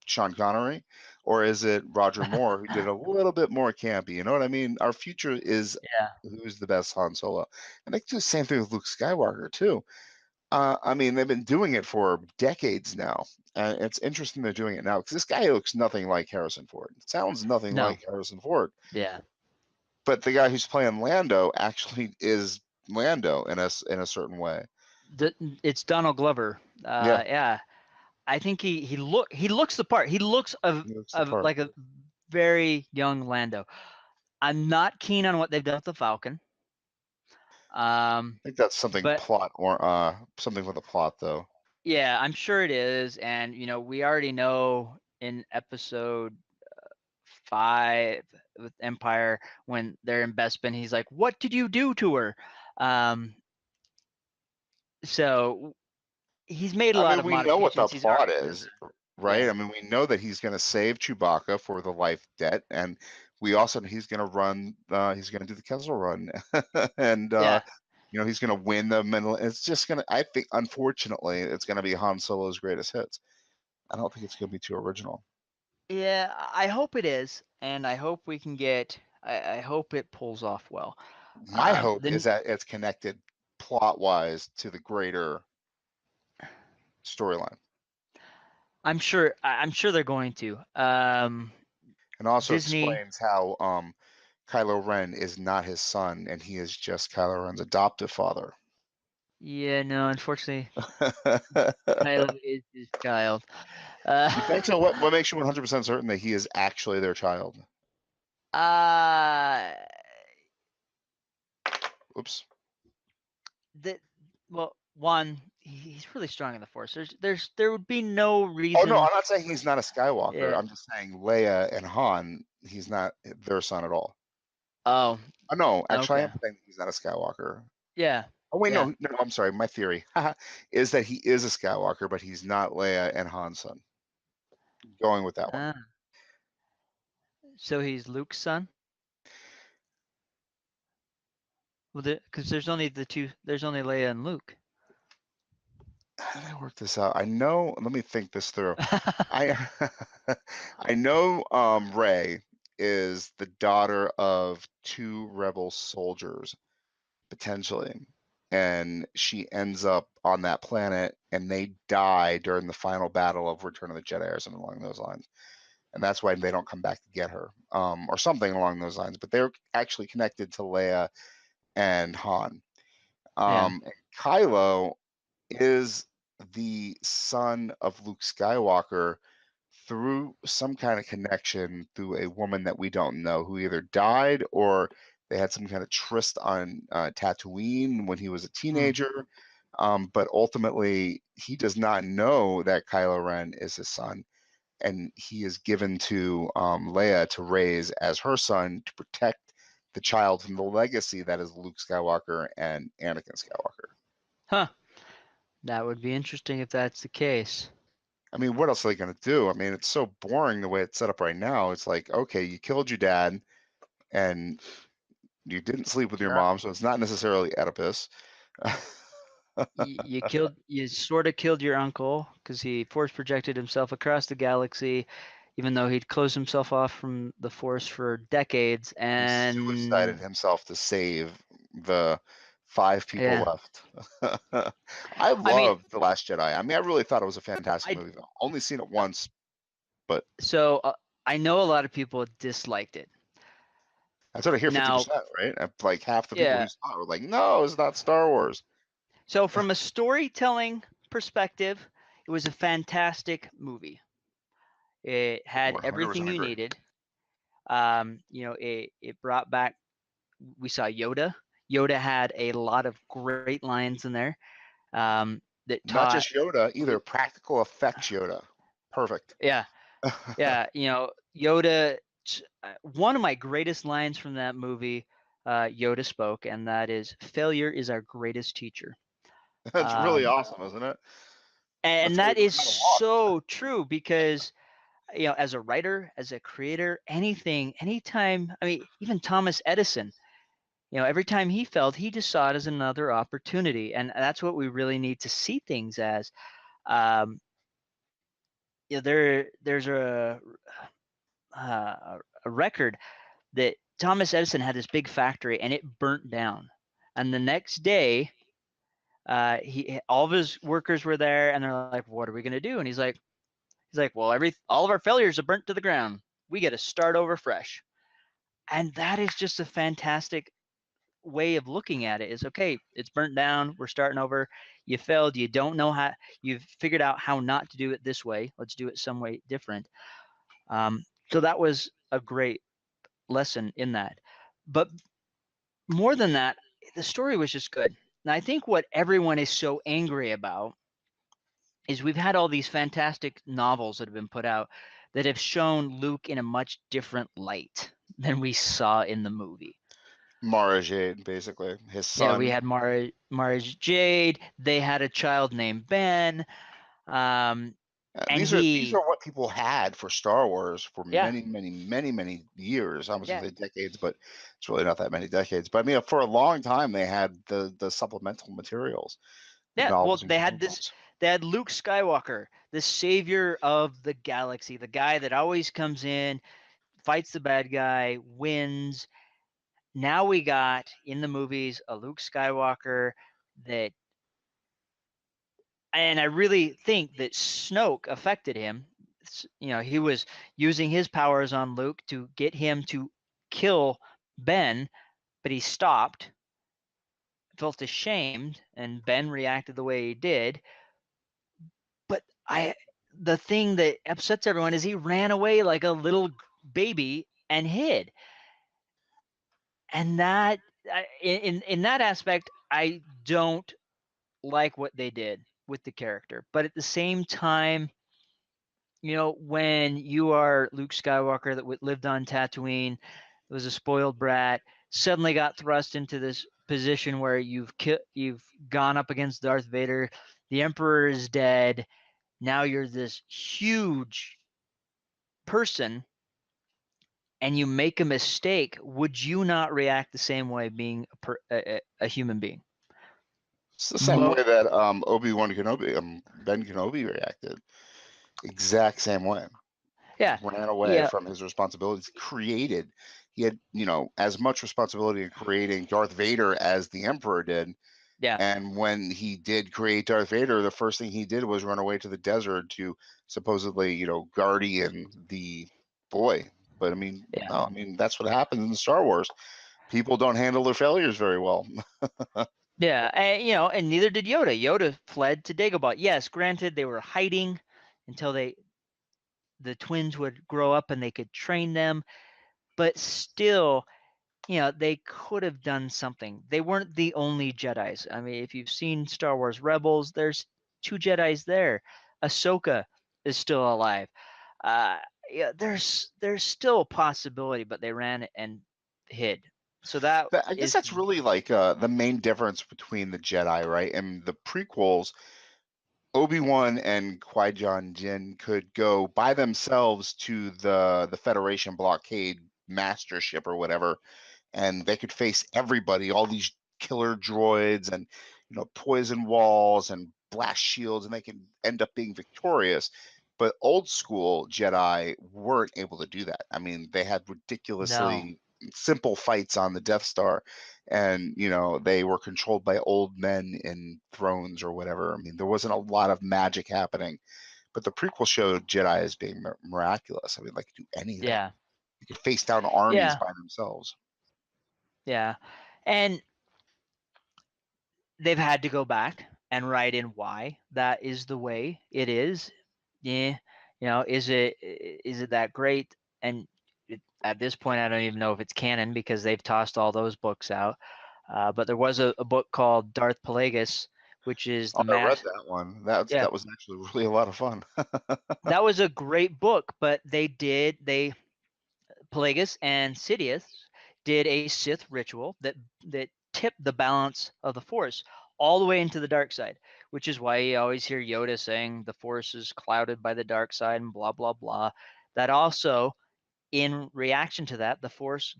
Sean Connery, or is it Roger Moore who did a little bit more campy? You know what I mean? Our future is Yeah. who's the best Han Solo, and they do the same thing with Luke Skywalker too. I mean, they've been doing it for decades now, and it's interesting they're doing it now because this guy looks nothing like Harrison Ford. Sounds nothing No. like Harrison Ford. Yeah. But the guy who's playing Lando actually is Lando in a certain way. It's Donald Glover. Yeah, Yeah. I think he looks the part. He looks he looks the part. like a very young Lando. I'm not keen on what they've done with the Falcon. I think that's something But plot or something with the plot though. yeah, I'm sure it is. And we already know in episode 5 with Empire when they're in Bespin. He's like, "What did you do to her?" So he's made a I lot mean, of we know what the modifications. He's plot already put is, her. right? Yeah, I mean, we know that he's going to save Chewbacca for the life debt, and we also know he's going to run. He's going to do the Kessel Run, and yeah, he's going to win them, and it's just going to. I think, unfortunately, it's going to be Han Solo's greatest hits. I don't think it's going to be too original. yeah. I hope it is, and I hope we can get. I hope it pulls off well. My hope is Then that it's connected plot-wise to the greater storyline, I'm sure. I'm sure they're going to. and also Disney. explains how Kylo Ren is not his son, and he is just Kylo Ren's adoptive father. Yeah, no. Unfortunately, Kylo is his child. Uh, So what makes you 100% certain that he is actually their child? uh, Oops. that well, one, he's really strong in the Force. There would be no Oh no, reason. I'm not saying he's not a Skywalker. Yeah. I'm just saying Leia and Han, he's not their son at all. Oh, Oh no, actually I okay. am saying he's not a Skywalker. Yeah. Oh wait, Yeah. no, I'm sorry. My theory is that he is a Skywalker, but he's not Leia and Han's son. Going with that one. Ah, so he's Luke's son. Well, because there's only the two. There's only Leia and Luke. How did I work this out? I know. Let me think this through. I I know Rey is the daughter of two rebel soldiers potentially, and she ends up on that planet, and they die during the final battle of Return of the Jedi or something along those lines, and that's why they don't come back to get her, or something along those lines. But they're actually connected to Leia and Han. Yeah. And Kylo is the son of Luke Skywalker through some kind of connection through a woman that we don't know who either died or they had some kind of tryst on Tatooine when he was a Hmm. teenager. But ultimately, he does not know that Kylo Ren is his son, and he is given to Leia to raise as her son to protect the child from the legacy that is Luke Skywalker and Anakin Skywalker. Huh. That would be interesting if that's the case. I mean, what else are they going to do? I mean, it's so boring the way it's set up right now. It's like, okay, you killed your dad and you didn't sleep with your Yeah. mom, so it's not necessarily Oedipus. You sort of killed your uncle because he force projected himself across the galaxy, even though he'd closed himself off from the Force for decades. He suicided And himself to save the 5 people yeah, left. I I mean, love The Last Jedi. I mean, I really thought it was a fantastic I movie. I've only seen it once, but so I know a lot of people disliked it. I sort of hear Now, 50%, right? Like half the people who yeah. saw it were like, no, it's not Star Wars. So from a storytelling perspective, it was a fantastic movie. It had everything 100% you agree. needed. It brought back. We saw Yoda. Yoda had a lot of great lines in there that Not taught just Yoda, either Luke. practical effects Yoda. Perfect. Yeah, yeah. Yoda. One of my greatest lines from that movie, Yoda spoke, and that is, "Failure is our greatest teacher." That's really Um, awesome, isn't it? and That's why he that was is kind of lost. so true because as a writer, as a creator, anytime, I mean, even Thomas Edison, every time he failed, he just saw it as another opportunity. And that's what we really need to see things as. Um, there's a record that Thomas Edison had this big factory and it burnt down. And the next day, all of his workers were there and they're like, "What are we going to do?" And he's like, "Well, all of our failures are burnt to the ground. We get to start over fresh." And that is just a fantastic way of looking at it. Is okay, it's burnt down, we're starting over. You failed, you don't know how, you've figured out how not to do it this way, let's do it some way different. So that was a great lesson in that. But more than that, the story was just good. And I think what everyone is so angry about is we've had all these fantastic novels that have been put out, that have shown Luke in a much different light than we saw in the movie. Mirage, basically his Yeah, we son. had Marge Jade. They had a child named Ben. Um, and These he, are what people had for Star Wars for yeah, many years. I was going yeah, to say decades, but it's really not that many decades. But I mean, for a long time, they had the supplemental materials, the yeah. Well, novels and comic books. they had Luke Skywalker, the savior of the galaxy, the guy that always comes in, fights the bad guy, wins. Now we got in the movies a Luke Skywalker that, and I really think that Snoke affected him. You know, he was using his powers on Luke to get him to kill Ben, but he stopped, felt ashamed, and Ben reacted the way he did. But the thing that upsets everyone is he ran away like a little baby and hid. And that, in that aspect, I don't like what they did with the character. But at the same time, you know, when you are Luke Skywalker that lived on Tatooine, was a spoiled brat, suddenly got thrust into this position where you've gone up against Darth Vader, the Emperor is dead, now you're this huge person and you make a mistake, would you not react the same way being a human being? It's the same Mo way that Obi-Wan Kenobi, Ben Kenobi reacted. Exact same way. Yeah. Ran away Yeah. from his responsibilities. Created. He had, as much responsibility in creating Darth Vader as the Emperor did. Yeah. And when he did create Darth Vader, the first thing he did was run away to the desert to supposedly, guardian the boy. But I mean, Yeah. no, I mean, that's what happens in Star Wars. People don't handle their failures very well. Yeah. And, you know, and neither did Yoda. Yoda fled to Dagobah. Yes, granted, they were hiding until the twins would grow up and they could train them, but still, you know, they could have done something. They weren't the only Jedis. I mean, if you've seen Star Wars Rebels, there's 2 Jedis there. Ahsoka is still alive. Uh, yeah, there's still a possibility, but they ran and hid. So that I guess is, that's really like the main difference between the Jedi, right? And the prequels, Obi-Wan and Qui-Gon Jinn could go by themselves to the Federation blockade master ship or whatever, and they could face everybody, all these killer droids and poison walls and blast shields, and they can end up being victorious. But old school Jedi weren't able to do that. I mean, they had no. ridiculously simple fights on the Death Star, and they were controlled by old men in thrones or whatever. I mean, there wasn't a lot of magic happening. But the prequel showed Jedi as being miraculous. I mean, they could do anything. Yeah. You could face down armies Yeah. by themselves. Yeah. And they've had to go back and write in why that is the way it is. Yeah, you know, is it that great? And at this point, I don't even know if it's canon because they've tossed all those books out. But there was a book called Darth Plagueis, which is Oh, the I read mass. that one. That Yeah, that was actually really a lot of fun. that was a great book. But they Plagueis and Sidious did a Sith ritual that tipped the balance of the Force all the way into the dark side, which is why you always hear Yoda saying the Force is clouded by the dark side and blah blah blah. That also, in reaction to that, the Force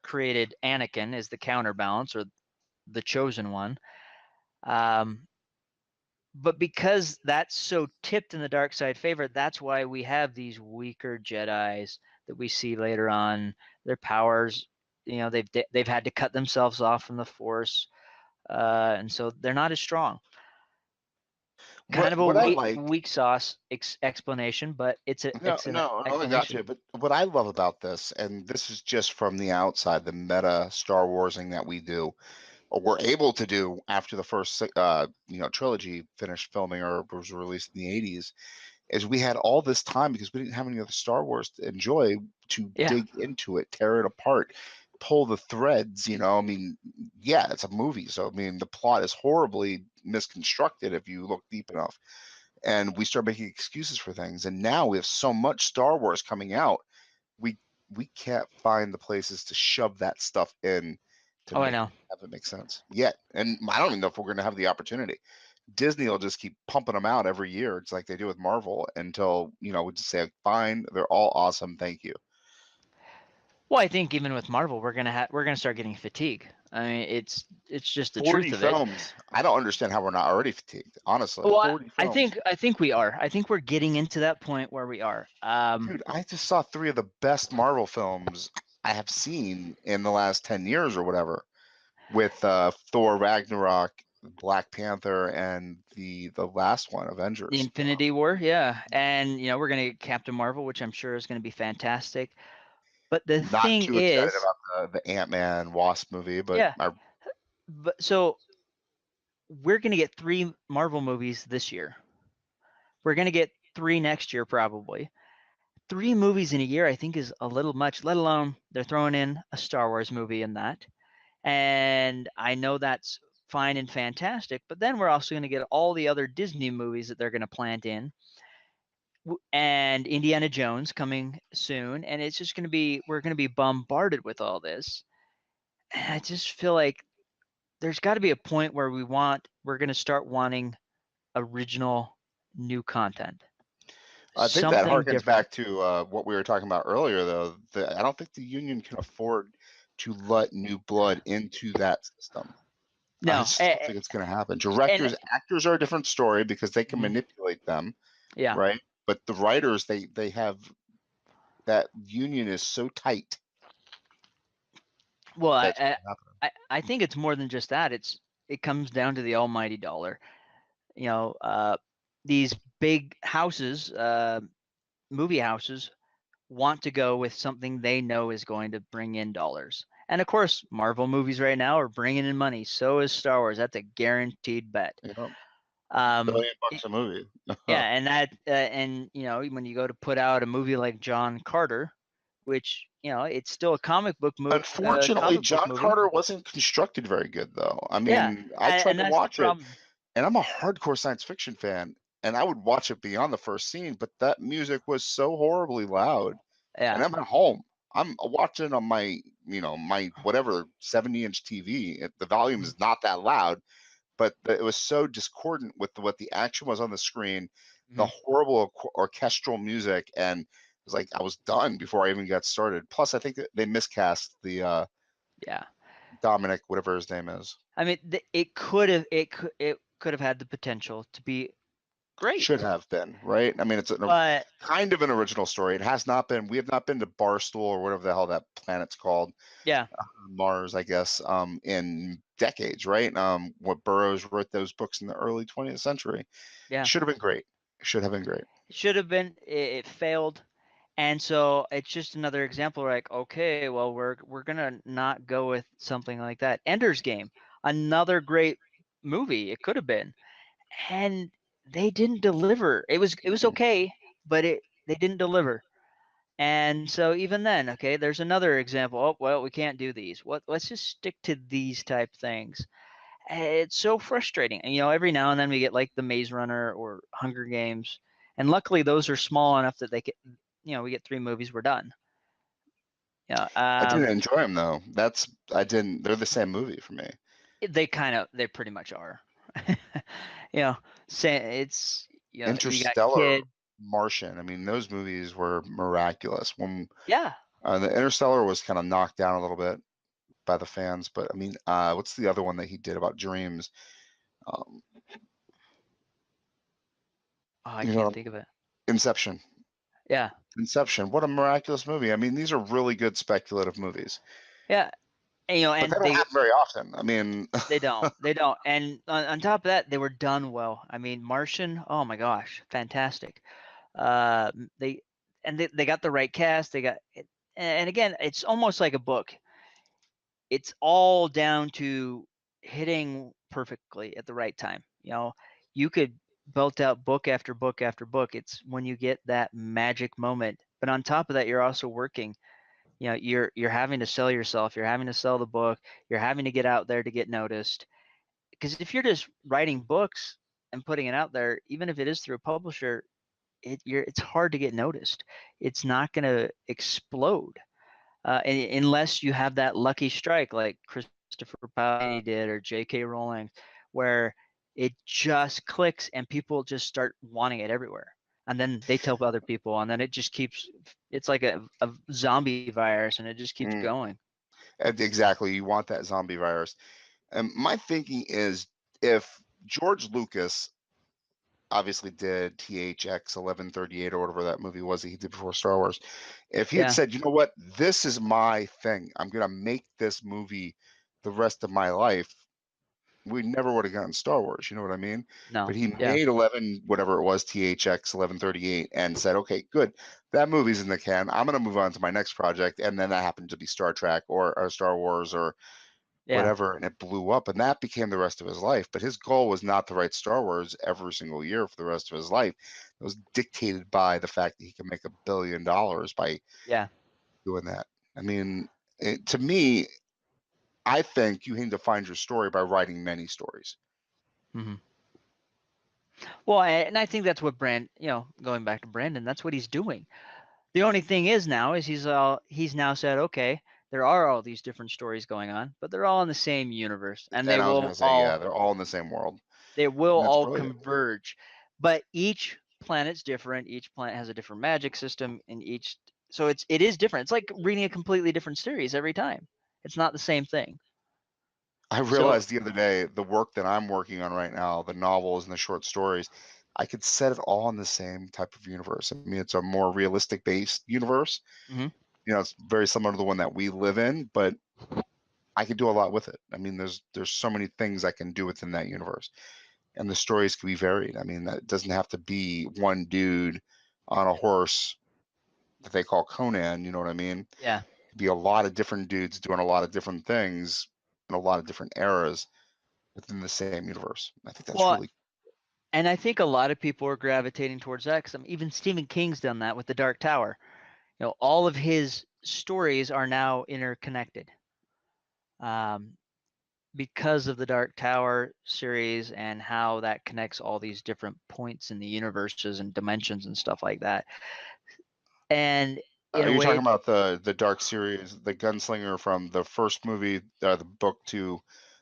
created Anakin as the counterbalance or the chosen one. Um, but because that's so tipped in the dark side favor, that's why we have these weaker Jedi's that we see later on. Their powers, you know, they've had to cut themselves off from the Force, and so they're not as strong. Kind What of a what I like, weak sauce explanation, but no, it's an no, no, I got explanation. you. But what I love about this, and this is just from the outside, the meta Star Warsing that we do, or we're able to do after the first, trilogy finished filming or was released in the '80s, is we had all this time because we didn't have any other Star Wars to enjoy to Yeah, dig into it, tear it apart, pull the threads. I mean, yeah, it's a movie, so I mean, the plot is horribly misconstructed if you look deep enough. and we start making excuses for things. And now we have so much Star Wars coming out, we can't find the places to shove that stuff in to Oh, I make know. have it make sense yet. And I don't even know if we're going to have the opportunity. Disney will just keep pumping them out every year. It's like they do with Marvel until, we just say, fine, they're all awesome, thank you. Well, I think even with Marvel, we're gonna start getting fatigue. I mean, it's just the 40 truth of it. films. I don't understand how we're not already fatigued, honestly. Well, 40 films. I think we are. I think we're getting into that point where we are. Dude, I just saw 3 of the best Marvel films I have seen in the last 10 years or whatever, with Thor Ragnarok, Black Panther, and the last one, The Avengers. Infinity War, yeah, and we're gonna get Captain Marvel, which I'm sure is gonna be fantastic. But the Not thing too excited is, about the Ant-Man Wasp movie, but yeah, but so we're gonna get 3 Marvel movies this year. We're gonna get 3 next year probably. 3 movies in a year, I think, is a little much. Let alone they're throwing in a Star Wars movie in that, and I know that's fine and fantastic. But then we're also gonna get all the other Disney movies that they're gonna plant in, and Indiana Jones coming soon, and it's just we're gonna be bombarded with all this. And I just feel like there's got to be a point where we're going to start wanting original new content, I think that something harkens different. back to what we were talking about earlier, though. I don't think the union can afford to let new blood into that system. I No, just don't think it's going to happen. and Actors are a different story because they can mhm, manipulate them, yeah. right? But the writers, they have that union is so tight Well, that it's going to happen. I think it's more than just that. It comes down to the almighty dollar. You know, these big houses, movie houses, want to go with something they know is going to bring in dollars. And of course, Marvel movies right now are bringing in money. So is Star Wars. That's a guaranteed bet. You know, Um, $1 billion a movie. yeah, and and when you go to put out a movie like John Carter, which it's still a Unfortunately, comic book John movie. Carter wasn't constructed very good, though. I Yeah, mean, I tried and to that's the watch it, problem. and I'm a hardcore science fiction fan, and I would watch it beyond the first scene, but that music was so horribly loud, and Yeah, I'm at home. I'm watching on my whatever 70-inch TV. The volume mhm, is not that loud, but it was so discordant with what the action was on the screen, the mhm. horrible orchestral music, and it was like I was done before I even got started. Plus, I think that they miscast the Yeah. Dominic, whatever his name is. I mean, it could have had the potential to be great, Should have been, right? I mean, it's but kind of an original story. It has not been. We have not been to Barstool or whatever the hell that planet's called, yeah, Mars, I guess, in decades, right? What Burroughs wrote those books in the early 20th century. yeah, Should have been great. Should have been great. it should have been. It failed. And so it's just another example. Like, okay, well, we're gonna not go with something like that. Ender's Game, another great movie. It could have been, and they didn't deliver. It was okay, but they didn't deliver. And so even then, okay, there's another example. Oh well, we can't do these. Let's just stick to these type things. It's so frustrating. And every now and then we get like the Maze Runner or Hunger Games, and luckily those are small enough that they get, we get 3 movies, we're done. Yeah, I didn't enjoy them though. I didn't. They're the same movie for me. they pretty much are. you know, say it's you got Interstellar, kid. Martian. I mean, those movies were miraculous. When Yeah. the Interstellar was kind of knocked down a little bit by the fans, but I mean, what's the other one that he did about dreams? Um, Oh, I you can't know, think of it. Inception. Yeah. Inception. What a miraculous movie. I mean, these are really good speculative movies, Yeah. And, but they and don't happen very often. I mean, they don't. And on top of that, they were done well. I mean, Martian. Oh my gosh, fantastic. Uh, they they got the right cast. They got it, and again, it's almost like a book. It's all down to hitting perfectly at the right time. You could belt out book after book after book. It's when you get that magic moment. But on top of that, you're also working. You're having to sell yourself. You're having to sell the book. You're having to get out there to get noticed. Because if you're just writing books and putting it out there, even if it is through a publisher, it's hard to get noticed. It's not going to explode unless you have that lucky strike like Christopher Pye did or J.K. Rowling, where it just clicks and people just start wanting it everywhere. And then they tell other people, and then it just keeps, it's like a zombie virus, and it just keeps going. Exactly. You want that zombie virus. And my thinking is, if George Lucas obviously did THX 1138 or whatever that movie was that he did before Star Wars, if he had said, you know what, this is my thing, I'm going to make this movie the rest of my life, we never would have gotten Star Wars. You know what I mean? No. But he made 11, whatever it was, THX 1138, and said, okay, good. That movie's in the can. I'm going to move on to my next project. And then that happened to be Star Trek or Star Wars or whatever. And it blew up. And that became the rest of his life. But his goal was not to write Star Wars every single year for the rest of his life. It was dictated by the fact that he could make $1 billion by doing that. I mean, to me, I think you need to find your story by writing many stories. Mm-hmm. Well, and I think that's what going back to Brandon, that's what he's doing. The only thing is he's now said, okay, there are all these different stories going on, but they're all in the same universe, and I was going to say, they're all in the same world. They will all brilliant. converge, but each planet's different. Each planet has a different magic system, and so it is different. It's like reading a completely different series every time. It's not the same thing. I realized the other day, the work that I'm working on right now, the novels and the short stories, I could set it all in the same type of universe. I mean, it's a more realistic based universe. Mm-hmm. You know, it's very similar to the one that we live in, but I could do a lot with it. I mean, there's so many things I can do within that universe, and the stories can be varied. I mean, that doesn't have to be one dude on a horse that they call Conan. You know what I mean? Yeah. It could be a lot of different dudes doing a lot of different things in a lot of different eras within the same universe. I think that's really. And I think a lot of people are gravitating towards that, because even Stephen King's done that with The Dark Tower. You know, all of his stories are now interconnected. Because of the Dark Tower series and how that connects all these different points in the universes and dimensions and stuff like that. And in Are a you way, talking about the Dark series, the Gunslinger from the first movie, the book, to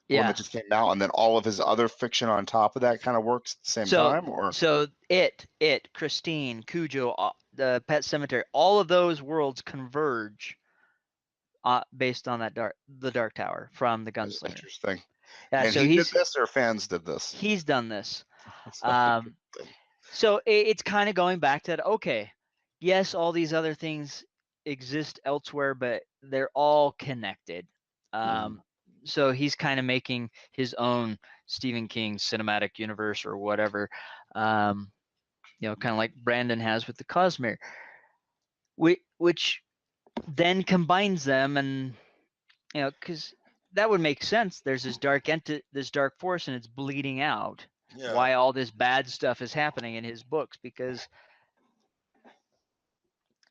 the one that just came out, and then all of his other fiction on top of that kind of works at the same time? Or so Christine, Cujo, the Pet Cemetery, all of those worlds converge based on the Dark Tower from the that's Gunslinger. interesting. Yeah, and so he did this, or fans did this? He's done this. So it's kind of going back to that. Okay, yes, all these other things exist elsewhere, but they're all connected. So he's kind of making his own Stephen King cinematic universe or whatever. Kind of like Brandon has with the Cosmere, which then combines them, and because that would make sense. There's this this dark force, and it's bleeding out. Yeah. Why all this bad stuff is happening in his books, because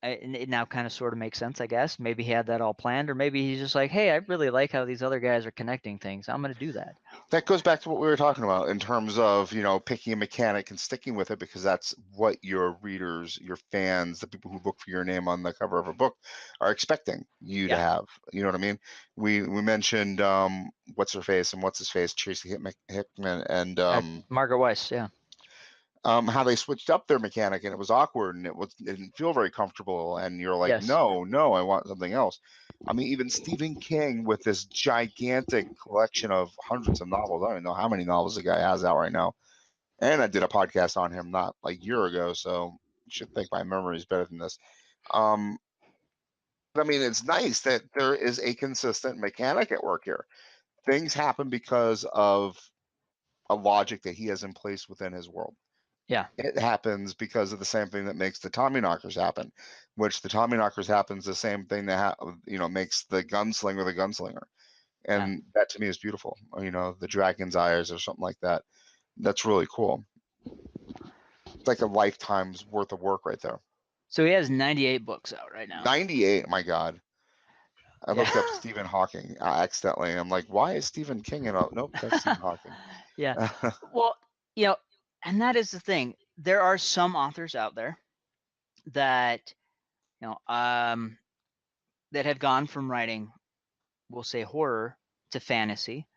it now kind of sort of makes sense, I guess. Maybe he had that all planned, or maybe he's just like, hey, I really like how these other guys are connecting things. I'm going to do that. That goes back to what we were talking about in terms of, picking a mechanic and sticking with it, because that's what your readers, your fans, the people who look for your name on the cover of a book are expecting you to have. You know what I mean? We mentioned what's her face and what's his face, Tracy Hickman and Margaret Weiss, how they switched up their mechanic, and it was awkward, and it didn't feel very comfortable, and you're like, no, I want something else. I mean, even Stephen King, with this gigantic collection of hundreds of novels, I don't even know how many novels the guy has out right now, and I did a podcast on him not like a year ago, so you should think my memory is better than this. I mean, it's nice that there is a consistent mechanic at work here. Things happen because of a logic that he has in place within his world. Yeah. It happens because of the same thing that makes the Tommyknockers happen, which the Tommyknockers happens the same thing that makes the Gunslinger. And that to me is beautiful. The Dragon's Eyes or something like that. That's really cool. It's like a lifetime's worth of work right there. So he has 98 books out right now. 98, my God. I looked up Stephen Hawking accidentally. I'm like, why is Stephen King in a... Nope, that's Stephen Hawking. Yeah. Well, And that is the thing. There are some authors out there that, you know, that have gone from writing, we'll say horror, to fantasy.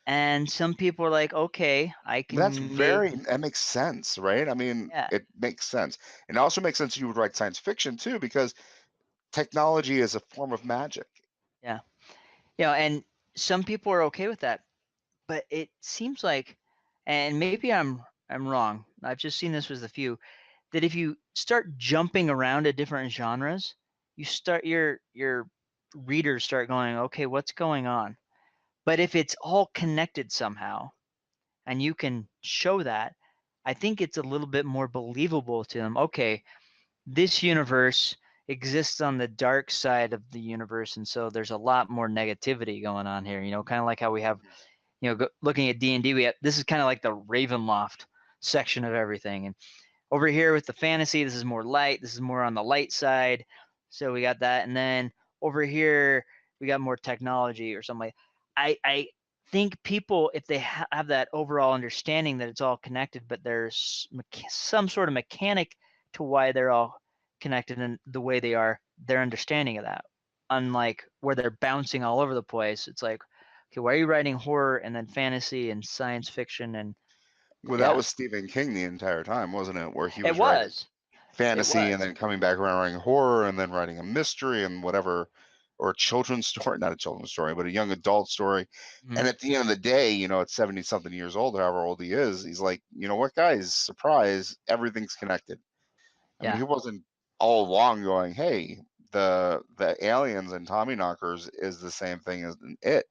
And some people are like, okay, I That's can make, very that makes sense, right? I mean, yeah, it makes sense. And it also makes sense you would write science fiction too, because technology is a form of magic. yeah. And some people are okay with that, but it seems like, and maybe I'm wrong. I've just seen this with a few, that if you start jumping around to different genres, you start your readers start going, okay, what's going on? But if it's all connected somehow and you can show that, I think it's a little bit more believable to them. Okay, this universe exists on the dark side of the universe, and so there's a lot more negativity going on here. Kind of like how we have, Mhm. looking at D&D, this is kind of like the Ravenloft section of everything, and over here with the fantasy, this is more light. This is more on the light side. So we got that. And then over here, we got more technology or something like I think people, if they have that overall understanding that it's all connected, but there's some sort of mechanic to why they're all connected and the way they are, their understanding of that. Unlike where they're bouncing all over the place. It's like, okay, why are you writing horror and then fantasy and science fiction? And Well, that yeah, was Stephen King the entire time, wasn't it? Where he it was writing was. It fantasy and was. then coming back around writing horror and then writing a mystery and whatever, or a children's story, not a children's story, but a young adult story. And Mhm. at the end of the day, at 70 something years old, however old he is, he's like, you know what, guys, surprise, everything's connected. I mean, Yeah. he wasn't all along going, hey, the aliens and Tommy Knockers is the same thing as it.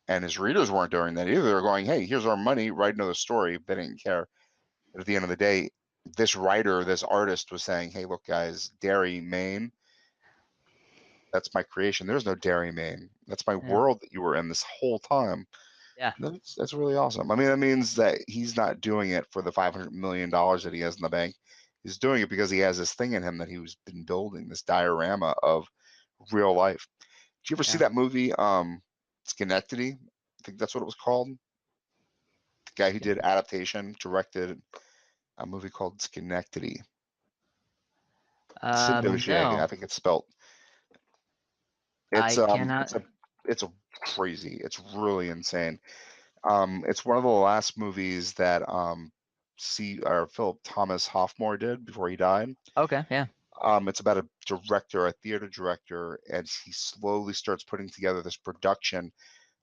And his readers weren't doing that either. They're going, hey, here's our money, write another story. They didn't care. But at the end of the day, this writer, this artist was saying, hey, look, guys, Derry, Maine, that's my creation. There's no Derry, Maine. That's my Yeah. world that you were in this whole time. Yeah. That's really awesome. I mean, that means that he's not doing it for the $500 million that he has in the bank. He's doing it because he has this thing in him that he's been building, this diorama of real life. Did you ever see Yeah. that movie, Schenectady? I think that's what it was called. The guy who did Skin. adaptation directed a movie called Schenectady. Cindoche, I No, think it's spelled. It's I um, cannot. it's a, it's a crazy. It's really insane. It's one of the last movies that see or Philip Thomas Hoffmore did before he died. Okay. Yeah. It's about a director, a theater director, and he slowly starts putting together this production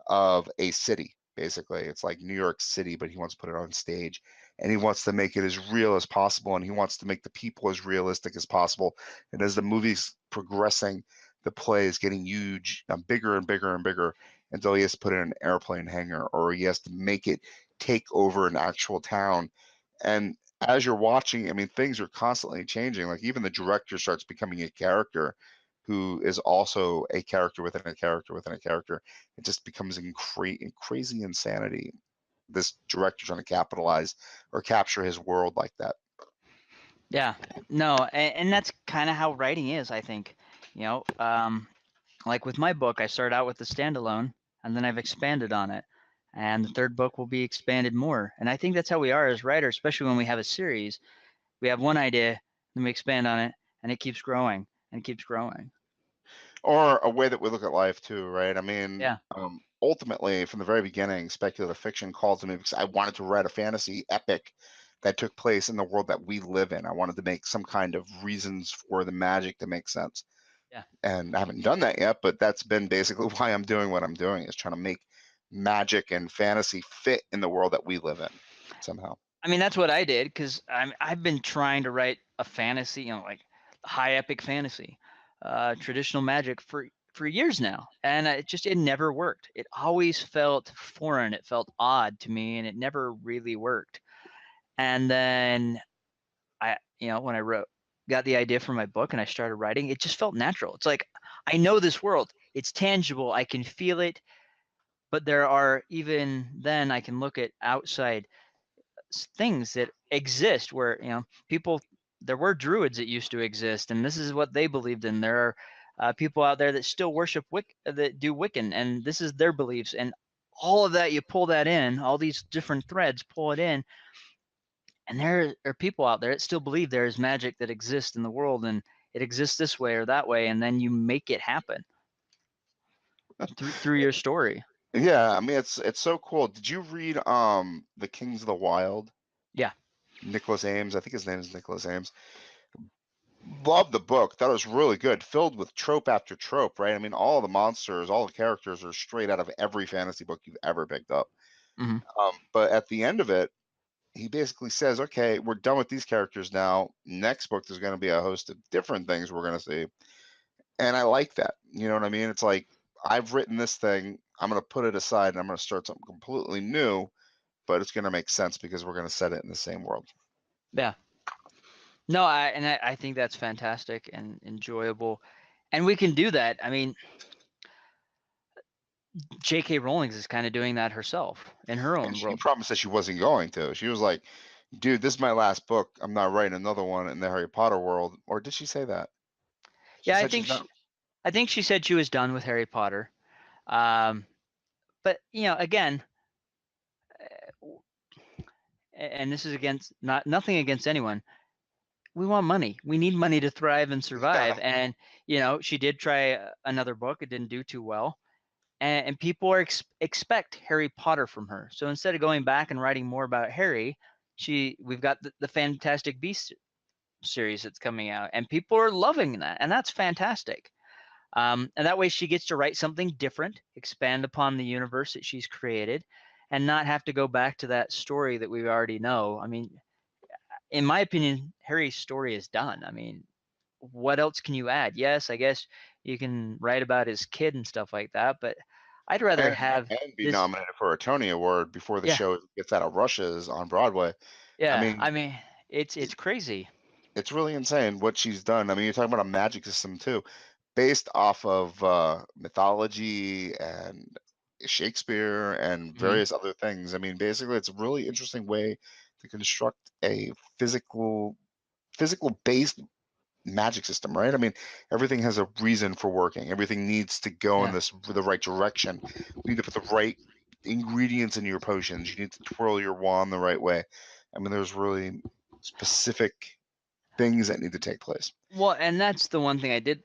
of a city. Basically, it's like New York City, but he wants to put it on stage, and he wants to make it as real as possible, and he wants to make the people as realistic as possible. And as the movie's progressing, the play is getting huge, bigger and bigger and bigger, until he has to put it in an airplane hangar, or he has to make it take over an actual town. And as you're watching, I mean, things are constantly changing. Like even the director starts becoming a character who is also a character within a character within a character. It just becomes crazy insanity. This director trying to capitalize or capture his world like that. Yeah. No, and that's kind of how writing is, I think. You know, like with my book, I start out with the standalone, and then I've expanded on it, and the third book will be expanded more. And I think that's how we are as writers, especially when we have a series. We have one idea, then we expand on it, and it keeps growing and it keeps growing. Or a way that we look at life too, right? I mean, Yeah. ultimately, from the very beginning, speculative fiction called to me because I wanted to write a fantasy epic that took place in the world that we live in. I wanted to make some kind of reasons for the magic to make sense. Yeah. And I haven't done that yet, but that's been basically why I'm doing what I'm doing, is trying to make magic and fantasy fit in the world that we live in somehow. I mean, that's what I did because I've been trying to write a fantasy, like high epic fantasy, traditional magic for years now, and it never worked. It always felt foreign. It felt odd to me, and it never really worked. And then when I got the idea for my book and I started writing, it just felt natural. It's like I know this world. It's tangible. I can feel it. But there are even then I can look at outside things that exist where people, there were druids that used to exist and this is what they believed in. There are people out there that still worship that do Wiccan, and this is their beliefs, and all of that, you pull that in, all these different threads, pull it in, And there are people out there that still believe there is magic that exists in the world, and it exists this way or that way, and then you make it happen through your story. Yeah, I mean it's so cool. Did you read The Kings of the Wild? Yeah. Nicholas Ames, I think his name is Nicholas Ames. Loved the book. Thought it was really good, filled with trope after trope, right? I mean, all the monsters, all the characters are straight out of every fantasy book you've ever picked up. Hmm. But at the end of it, he basically says, okay, we're done with these characters now. Next book, there's going to be a host of different things we're going to see. And I like that. You know what I mean? It's like, I've written this thing, I'm going to put it aside and I'm going to start something completely new, but it's going to make sense because we're going to set it in the same world. Yeah. No, I think that's fantastic and enjoyable, and we can do that. I mean, J.K. Rowling is kind of doing that herself in her And own she world. promised that she wasn't going to. She was like, dude, this is my last book. I'm not writing another one in the Harry Potter world. Or did she say that? She Yeah, said she's not. I think she said she was done with Harry Potter. Um, but again, and this is against nothing against anyone. We want money. We need money to thrive and Yeah. survive. And she did try another book. It didn't do too well, and people expect Harry Potter from her. So instead of going back and writing more about Harry, we've got the Fantastic Beasts series that's coming out, and people are loving that, and that's fantastic. And that way she gets to write something different, expand upon the universe that she's created, and not have to go back to that story that we already know. I mean, in my opinion, Harry's story is done. I mean, what else can you add? Yes, I guess you can write about his kid and stuff like that, but I'd rather and have and be this. nominated for a Tony Award before the Yeah, show gets out of rushes on Broadway. I yeah. mean, I mean, it's crazy. it's really insane what she's done. I mean, you're talking about a magic system too, based off of mythology and Shakespeare and Hmm. various other things. I mean, basically, it's a really interesting way to construct a physical based magic system, right? I mean, everything has a reason for working. Everything needs to go in Yeah. the right direction. You need to put the right ingredients in your potions. You need to twirl your wand the right way. I mean, there's really specific things that need to take place. Well, and that's the one thing I did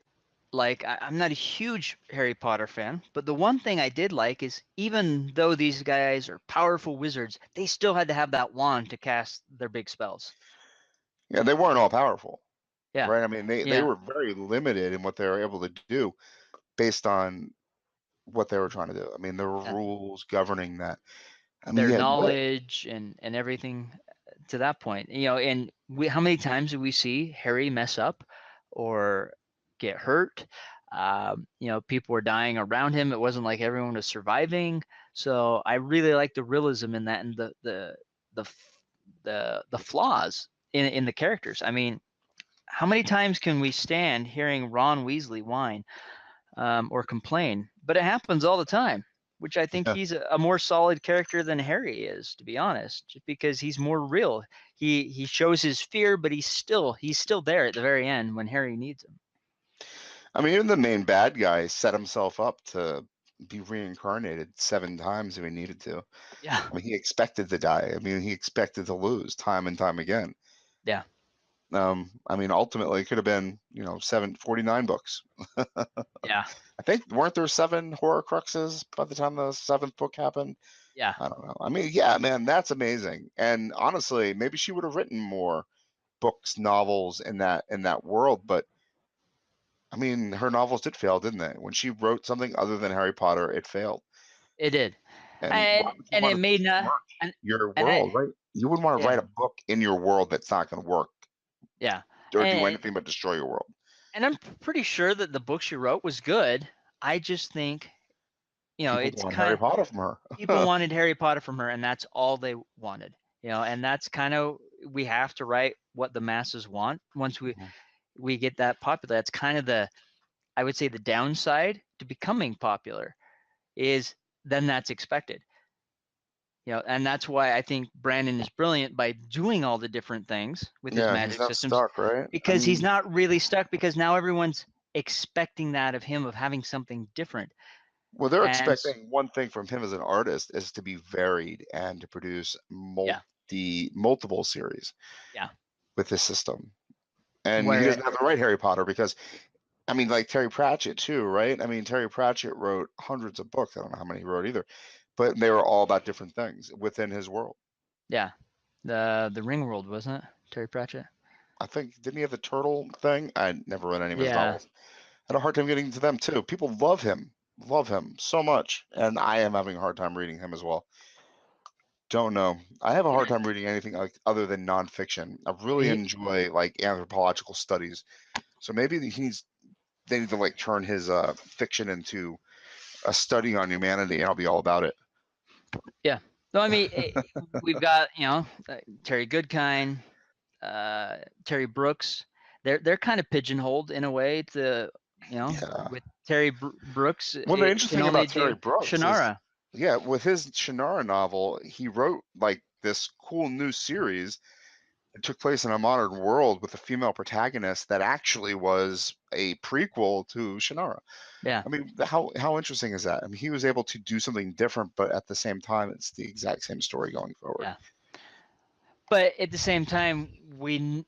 like. I'm not a huge Harry Potter fan, but the one thing I did like is even though these guys are powerful wizards, they still had to have that wand to cast their big spells. Yeah, they weren't all powerful, Yeah. right? I mean, they Yeah. were very limited in what they were able to do based on what they were trying to do. I mean, there were Yeah. rules governing that. I mean, Their yeah, what? knowledge and everything to that point. And how many times do we see Harry mess up or get hurt? People were dying around him. It wasn't like everyone was surviving. So I really like the realism in that and the the flaws in the characters. I mean, how many times can we stand hearing Ron Weasley whine or complain? But it happens all the time, which I think Yeah. he's a more solid character than Harry is, to be honest, just because he's more real. He shows his fear, but he's still there at the very end when Harry needs him. I mean, even the main bad guy set himself up to be reincarnated 7 times if he needed to. Yeah, I mean, he expected to die. I mean, he expected to lose time and time again. yeah, I mean, ultimately, it could have been, 49 books. yeah, I think, weren't there 7 Horcruxes by the time the seventh book happened? yeah. I don't know. I mean, yeah, man, that's amazing. And honestly, maybe she would have written more books, novels in that world. But I mean, her novels did fail, didn't they? When she wrote something other than Harry Potter, it failed. It did, And why and would you and want it to made not besmirch and your and I world, right? You wouldn't want to yeah, write a book in your world that's not going to work yeah, or do and anything but destroy your world. and I'm pretty sure that the book she wrote was good. I just think People it's want Harry kind. Potter from People her. wanted Harry Potter from her, and that's all they wanted. And that's kind of we have to write what the masses want. Once we get that popular, that's kind of I would say the downside to becoming popular is then that's expected. And that's why I think Brandon is brilliant by doing all the different things with his Yeah, he's magic not systems stuck, right? I because he's mean, not really stuck because now everyone's expecting that of him of having something different. well, they're And expecting one thing from him as an artist is to be varied and to produce yeah, the multiple series. Yeah. With this system, and he Where doesn't have to write Harry Potter because, I mean, like Terry Pratchett too, right? I mean, Terry Pratchett wrote hundreds of books. I don't know how many he wrote either, but they were all about different things within his world. yeah, the Ring World, wasn't it? Terry Pratchett. I think, didn't he have the turtle thing? I never read any of his Yeah. novels. I had a hard time getting to them too. People love him so much, and I am having a hard time reading him as well. Don't know. I have a hard Yeah. time reading anything like other than nonfiction. I really He, enjoy like anthropological studies. So maybe they need to like turn his fiction into a study on humanity, and I'll be all about it. yeah. No, I mean, we've got, Terry Goodkind, Terry Brooks. They're kind of pigeonholed in a way to, Yeah. with Terry Brooks, Well, the it interesting can thing only about do Terry Brooks is, Shannara. yeah, with his Shannara novel, he wrote like this cool new series. It took place in a modern world with a female protagonist that actually was a prequel to Shannara. Yeah. I mean, how interesting is that? I mean, he was able to do something different, but at the same time, it's the exact same story going forward. Yeah. But at the same time,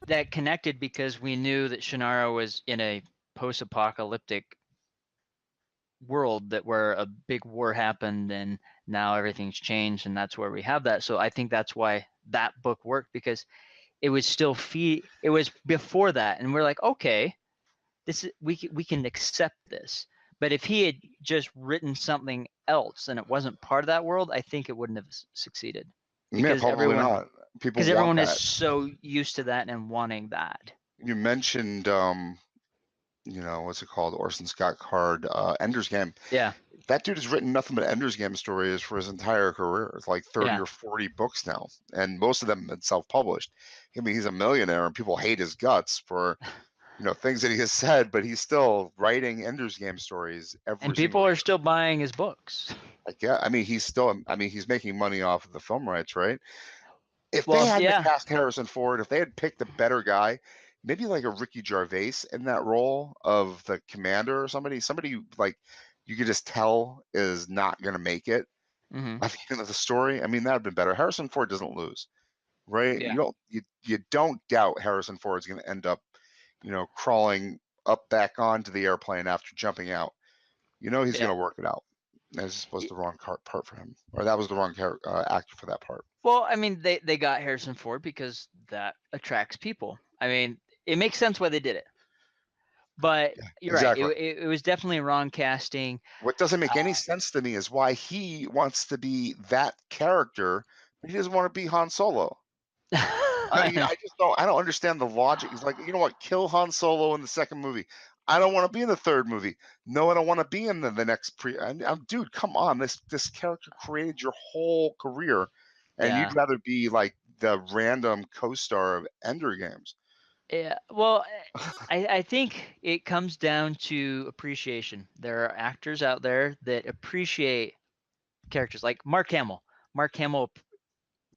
that connected because we knew that Shannara was in a post-apocalyptic world where a big war happened and now everything's changed, and that's where we have that. So I think that's why that book worked, because it was still it was before that, and we're like, okay, this is, we can accept this. But if he had just written something else and it wasn't part of that world, I think it wouldn't have succeeded, Yeah, because probably not. People want everyone is that. so used to that and wanting that. You mentioned, what's it called? Orson Scott Card, Ender's Game. Yeah. That dude has written nothing but Ender's Game stories for his entire career. It's like 30 Yeah. or 40 books now, and most of them have been self-published. I mean, he's a millionaire, and people hate his guts for, things that he has said, but he's still writing Ender's Game stories And every single people are year. still buying his books. Like, yeah, I mean, he's making money off of the film rights, right? If they Well, hadn't yeah. cast Harrison Ford, if they had picked a better guy, maybe like a Ricky Gervais in that role of the commander or somebody like you could just tell is not going to make it Hmm. at the end of the story. I mean, that'd been better. Harrison Ford doesn't lose, right? Yeah. You don't doubt Harrison Ford's going to end up, crawling up back onto the airplane after jumping out. He's Yeah. going to work it out. This was the wrong part for him, or that was the wrong actor for that part. Well, I mean, they got Harrison Ford because that attracts people. I mean, it makes sense why they did it. But Yeah, you're right. exactly. It was definitely wrong casting. What doesn't make any sense to me is why he wants to be that character, but he doesn't want to be Han Solo. I mean, I don't understand the logic. He's like, you know what? Kill Han Solo in the second movie. I don't want to be in the third movie. No, I don't want to be in the next dude, come on. This character created your whole career, and Yeah. you'd rather be like the random co-star of Ender Games. Yeah. Well, I think it comes down to appreciation. There are actors out there that appreciate characters like Mark Hamill. Mark Hamill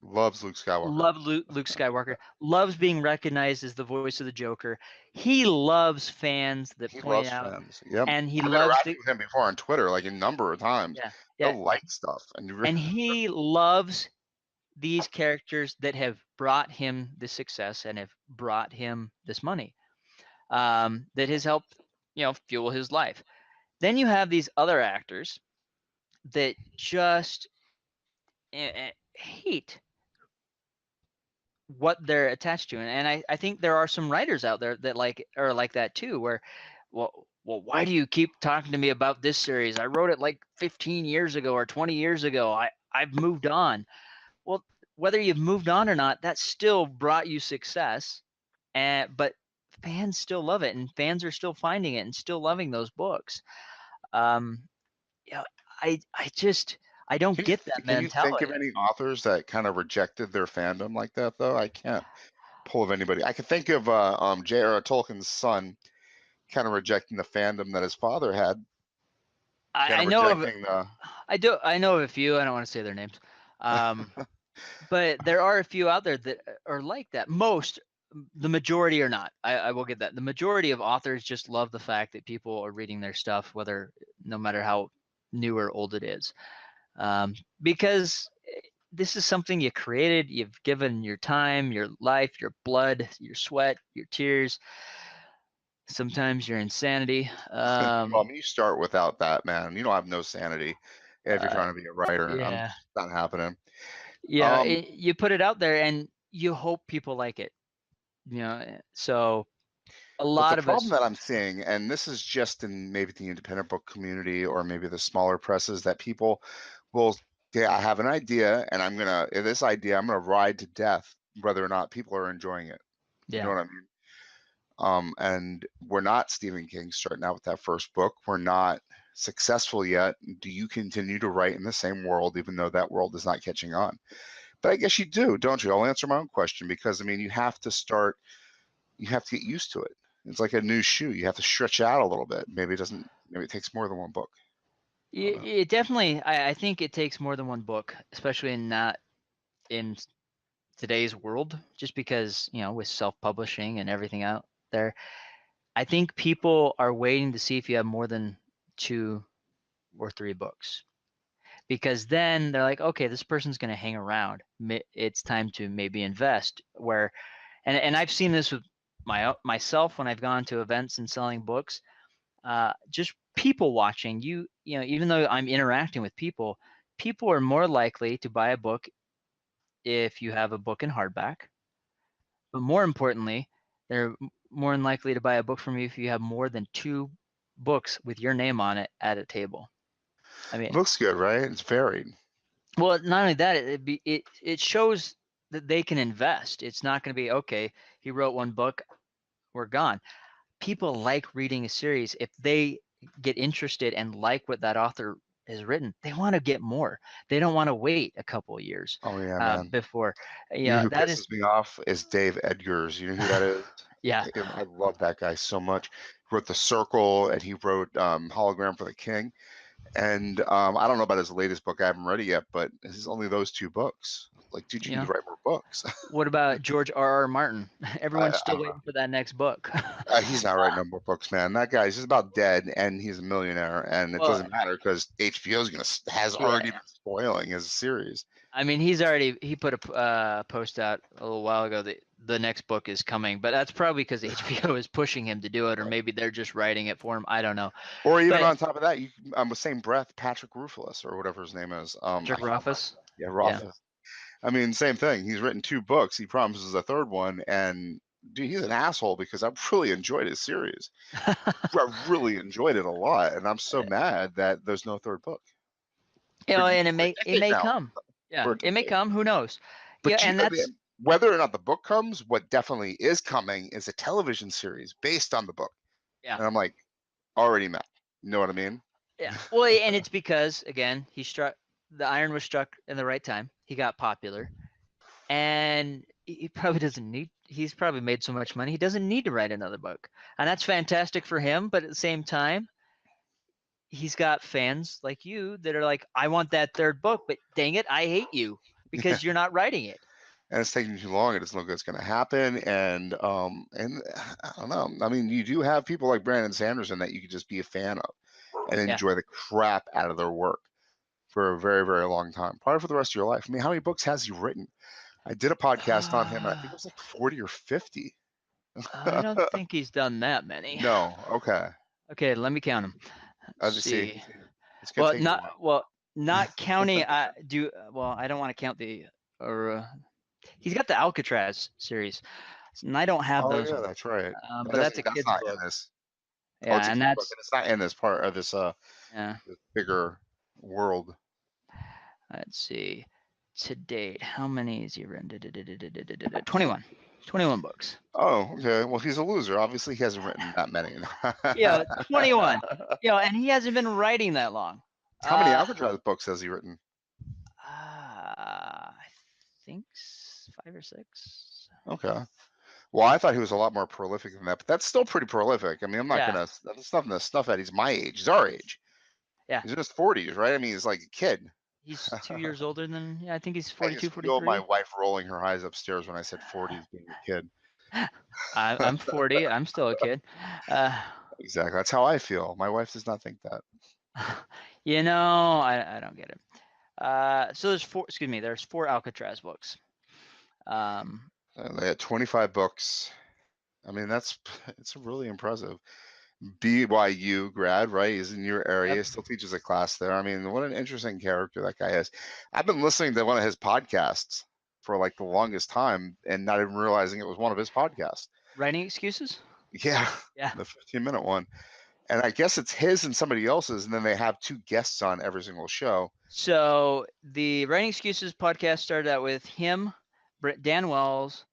Loves Luke Skywalker. loves Luke Skywalker, loves being recognized as the voice of the Joker. He loves fans that He point loves out, fans. Yep. and he I've loves interacted the with him before on Twitter, like a number of times. yeah, yeah, He'll like stuff, and and he loves these characters that have brought him the success and have brought him this money, that has helped, fuel his life. Then you have these other actors that just hate what they're attached to, and I think there are some writers out there that are like that too, where, well, why do you keep talking to me about this series? I wrote it like 15 years ago or 20 years ago. I've moved on. Well, whether you've moved on or not, that still brought you success, but fans still love it, and fans are still finding it and still loving those books. Um, yeah, I don't get that Can you think of mentality. any authors that kind of rejected their fandom like that, though? I can't pull of anybody. I can think of J.R.R. Tolkien's son kind of rejecting the fandom that his father had, kind I of know of rejecting the. I know of a few. I don't want to say their names. But there are a few out there that are like that. The majority are not. I will get that. The majority of authors just love the fact that people are reading their stuff, no matter how new or old it is. Because this is something you created. You've given your time, your life, your blood, your sweat, your tears, sometimes your insanity. Well, I mean, you start without that, man. You don't have no sanity if you're Uh, trying to be a writer. yeah, It's not happening. yeah. Um, You put it out there, and you hope people like it. So a but the lot of problem us. that I'm seeing, and this is just in maybe the independent book community or maybe the smaller presses, that people will, yeah, I have an idea, and this idea, I'm gonna ride to death whether or not people are enjoying it. You know Yeah. what I mean? And we're not Stephen King starting out with that first book. We're not successful yet. Do you continue to write in the same world, even though that world is not catching on? But I guess you do, don't you? I'll answer my own question, because I mean, you have to get used to it. It's like a new shoe. You have to stretch out a little bit. Maybe it takes more than one book. I don't know. It definitely, I think it takes more than one book, especially in today's world, just because, with self-publishing and everything out there. I think people are waiting to see if you have more than 2 or 3 books, because then they're like, okay, this person's going to hang around. It's time to maybe invest. And I've seen this with myself when I've gone to events and selling books. Just people watching even though I'm interacting with people, people are more likely to buy a book if you have a book in hardback. But more importantly, they're more than likely to buy a book from you if you have more than 2 books with your name on it at a table. I It mean, looks good, right? It's varied. well, not only that, it shows that they can invest. It's not going to be, okay, he wrote 1 book, we're gone. People like reading a series. If they get interested and like what that author has written, they want to get more. They don't want to wait a couple of years Oh yeah, man. before. You know who That is, pisses me off is Dave Edgars. You know who that is? yeah. I love that guy so much. He wrote The Circle, and he wrote Hologram for the King. And I don't know about his latest book. I haven't read it yet, but it's only those 2 books. Like, dude, you You need know, to write more books. what about George R.R. Martin? Everyone's I still don't know. waiting for that next book. He's not writing no more books, man. That guy's just about dead, and he's a millionaire, and it Well, doesn't matter because HBO's has already yeah. been spoiling his series. I mean, he put a post out a little while ago that the next book is coming, but that's probably because HBO is pushing him to do it, or maybe they're just writing it for him. I don't know. Or even But on top of that, the same breath, Patrick Ruffalo or whatever his name is. I Patrick cannot remember. Rothfuss, Yeah, yeah. Ruffalo. I mean, same thing. He's written 2 books. He promises a third one, and dude, he's an asshole because I really enjoyed his series. I really enjoyed it a lot, and I'm so mad that there's no third book for And for a it decade may now. come. Yeah, For a it may decade. come. Who knows? Yeah, But and that's whether or not the book comes, what definitely is coming is a television series based on the book. yeah, And I'm like, already mad. You know what I mean? yeah. Well, and it's because again, the iron was struck in the right time. He got popular, and he probably doesn't need. He's probably made so much money he doesn't need to write another book, and that's fantastic for him. But at the same time, he's got fans like you that are like, I want that third book, but dang it, I hate you because you're not writing it. And it's taking too long. It doesn't look like it's going to happen. And I don't know. I mean, you do have people like Brandon Sanderson that you could just be a fan of and Yeah. enjoy the crap out of their work for a very, very long time, probably for the rest of your life. I mean, how many books has he written? I did a podcast on him, and I think it was like 40 or 50. I don't think he's done that many. No, okay. Okay, let me count them. Let's Let's see. see. It's gonna take me a while. Not counting. I don't want to count or he's got the Alcatraz series, and I don't have Oh those yeah, ones. that's right. But that's a That's kid's not book. in this. Oh, it's Yeah, a and kid's book, that's and it's not in this part of yeah. this bigger world. Let's see. To date, how many is he written? 21. 21 books. Oh, okay. Well, he's a loser. Obviously, he hasn't written that many. 21. And he hasn't been writing that long. How many Uh, Alcatraz books has he written? I think 5 or 6. Okay. Well, I thought he was a lot more prolific than that, but that's still pretty prolific. I mean, I'm not Yeah, gonna. That's nothing to snuff at. He's my age. He's our age. yeah. He's in his 40s, right? I mean, he's like a kid. He's 2 years older than, I think he's I can 42, just feel my 43. wife rolling her eyes upstairs when I said 40s being a kid. I'm 40. I'm still a kid. Uh, Exactly. That's how I feel. My wife does not think that. I don't get it. So there's four. Excuse me. There's 4 Alcatraz books. They had 25 books. I mean, it's really impressive. BYU grad, right? He's in your area. Yep. He still teaches a class there. I mean, what an interesting character that guy is. I've been listening to one of his podcasts for like the longest time and not even realizing it was one of his podcasts. Writing excuses. Yeah, Yeah. the 15-minute one. And I guess it's his and somebody else's, and then they have 2 guests on every single show. So the Writing Excuses podcast started out with him, Dan Wells,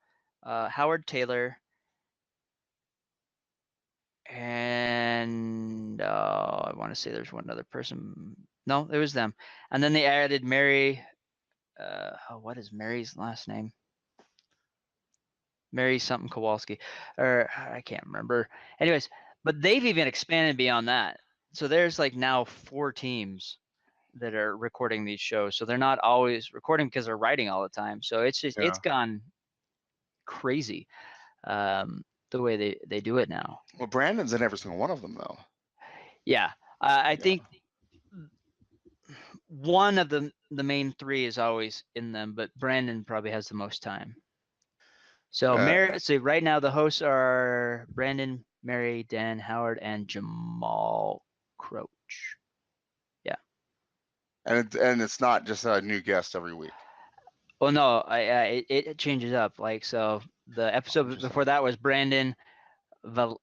Howard Taylor, and I want to say there's one other person. No, it was them. And then they added Mary. What is Mary's last name? Mary something Kowalski, or I can't remember. Anyways, but they've even expanded beyond that. So there's like now 4 teams that are recording these shows. So they're not always recording because they're writing all the time. So it's just Yeah. it's gone crazy the way they do it now. Well, Brandon's in every single one of them, though. Yeah, I Yeah. think one of the main 3 is always in them, but Brandon probably has the most time. So so right now the hosts are Brandon, Mary, Dan, Howard, and Jamal Croach. Yeah. And it's not just a new guest every week. Well, no, it changes up. Like, so the episode before that was Brandon, Valane,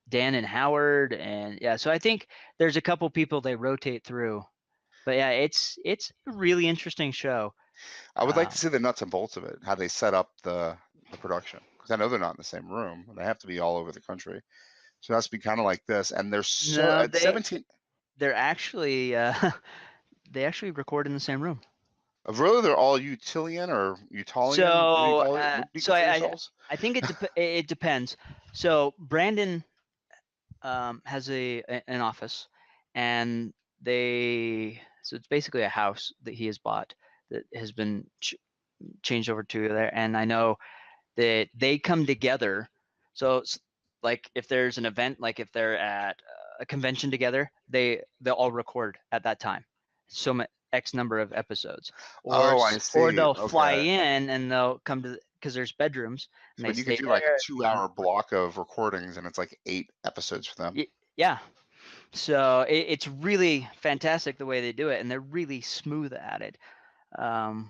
Dan, and Howard, and yeah. So I think there's a couple people they rotate through, but yeah, it's a really interesting show. I would like to see the nuts and bolts of it, how they set up the production, because I know they're not in the same room. They have to be all over the country, so it has to be kind of like this. And they're so No, at 17. They're actually they actually record in the same room. Really, they're all Utilian or Utalian. So, what do you consider yourselves? I think it depends. So Brandon has an office, and so it's basically a house that he has bought that has been changed over to there. And I know that they come together. So like if there's an event, like if they're at a convention together, they'll all record at that time. So X number of episodes, Oh, I or see. they'll fly Okay. in and they'll come to because there's bedrooms and they But you could stay do like a there. 2-hour block of recordings, and it's like 8 episodes for them. Yeah. So it's really fantastic the way they do it, and they're really smooth at it. No,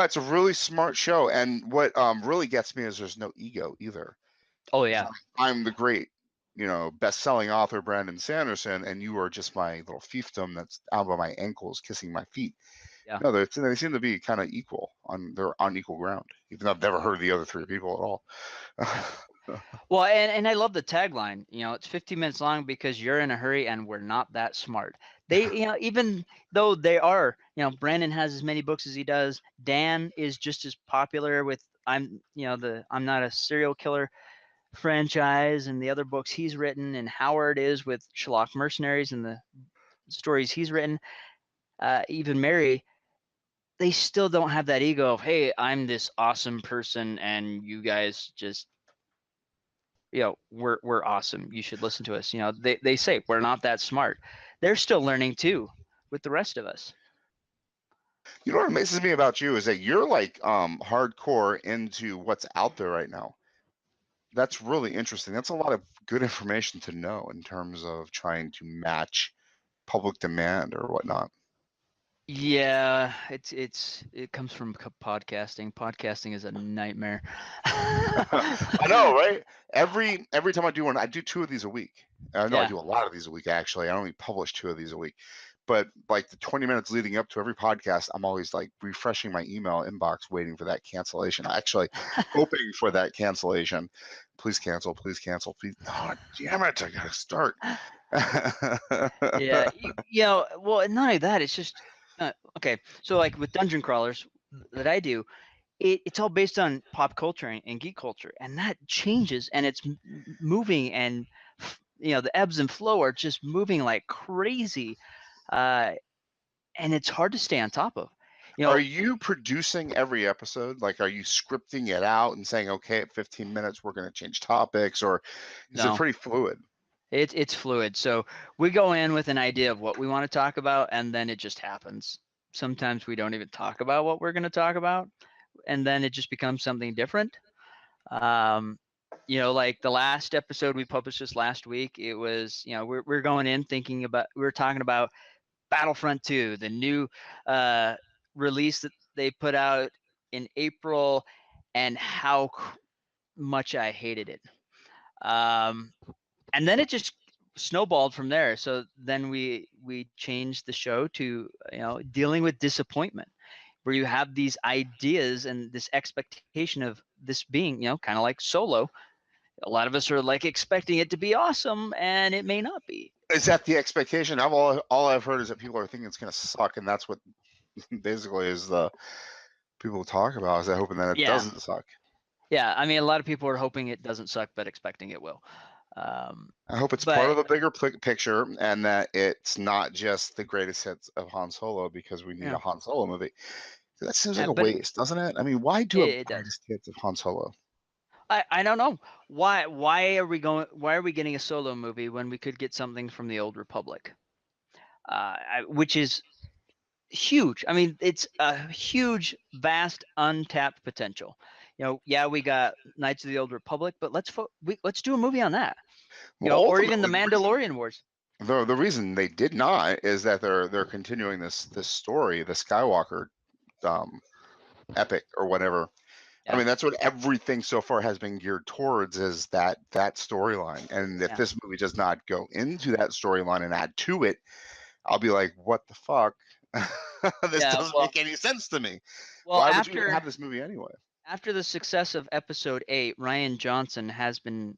it's a really smart show, and what really gets me is there's no ego either. Oh yeah. I'm the great, best-selling author Brandon Sanderson, and you are just my little fiefdom that's out by my ankles, kissing my feet. Yeah. No, they seem to be kind of equal they're on equal ground, even though I've never heard of the other 3 people at all. Well, and I love the tagline. It's 15 minutes long because you're in a hurry and we're not that smart. They, even though they are, Brandon has as many books as he does. Dan is just as popular with I'm Not a Serial Killer franchise and the other books he's written, and Howard is with Sherlock Mercenaries and the stories he's written. Even Mary, they still don't have that ego of, hey, I'm this awesome person and you guys just we're awesome. You should listen to us. They say we're not that smart. They're still learning too with the rest of us. You know what amazes me about you is that you're like hardcore into what's out there right now. That's really interesting. That's a lot of good information to know in terms of trying to match public demand or whatnot. Yeah, it comes from podcasting. Podcasting is a nightmare. I know, right? Every time I do one, I do 2 of these a week. I know I do a lot of these a week, actually. I only publish 2 of these a week. But like the 20 minutes leading up to every podcast, I'm always like refreshing my email inbox, waiting for that cancellation. Actually, hoping for that cancellation. Please cancel. Please cancel. Please. Oh, damn it! I gotta start. Yeah, well, not only that, it's just okay. So like with dungeon crawlers that I do, it's all based on pop culture and geek culture, and that changes, and it's moving, and the ebbs and flow are just moving like crazy, and it's hard to stay on top of. Are you producing every episode? Like, are you scripting it out and saying, okay, at 15 minutes we're going to change topics, or is it No. pretty fluid? It's fluid. So we go in with an idea of what we want to talk about, and then it just happens. Sometimes we don't even talk about what we're going to talk about, and then it just becomes something different. Like the last episode we published this last week, it was, we're going in thinking about, we're talking about Battlefront 2, the new release that they put out in April, and how much I hated it. And then it just snowballed from there. So then we changed the show to, dealing with disappointment, where you have these ideas and this expectation of this being, kind of like Solo. A lot of us are like expecting it to be awesome, and it may not be. Is that the expectation? All I've heard is that people are thinking it's going to suck, and that's what basically is the people talk about, is they're hoping that it doesn't suck. Yeah, I mean, a lot of people are hoping it doesn't suck, but expecting it will. I hope it's part of the bigger picture, and that it's not just the greatest hits of Han Solo, because we need a Han Solo movie. That seems like a waste, doesn't it? I mean, why do a greatest hits of Han Solo? I don't know why are we getting a Solo movie when we could get something from the Old Republic, which is huge. I mean, it's a huge, vast, untapped potential. We got Knights of the Old Republic, but let's do a movie on that. Or even the Mandalorian Wars. The reason they did not is that they're continuing this story, the Skywalker epic or whatever. Yeah. I mean, that's what everything so far has been geared towards, is that storyline. And if this movie does not go into that storyline and add to it, I'll be like, what the fuck? This doesn't make any sense to me. Well, why would you have this movie anyway? After the success of Episode 8, Rian Johnson has been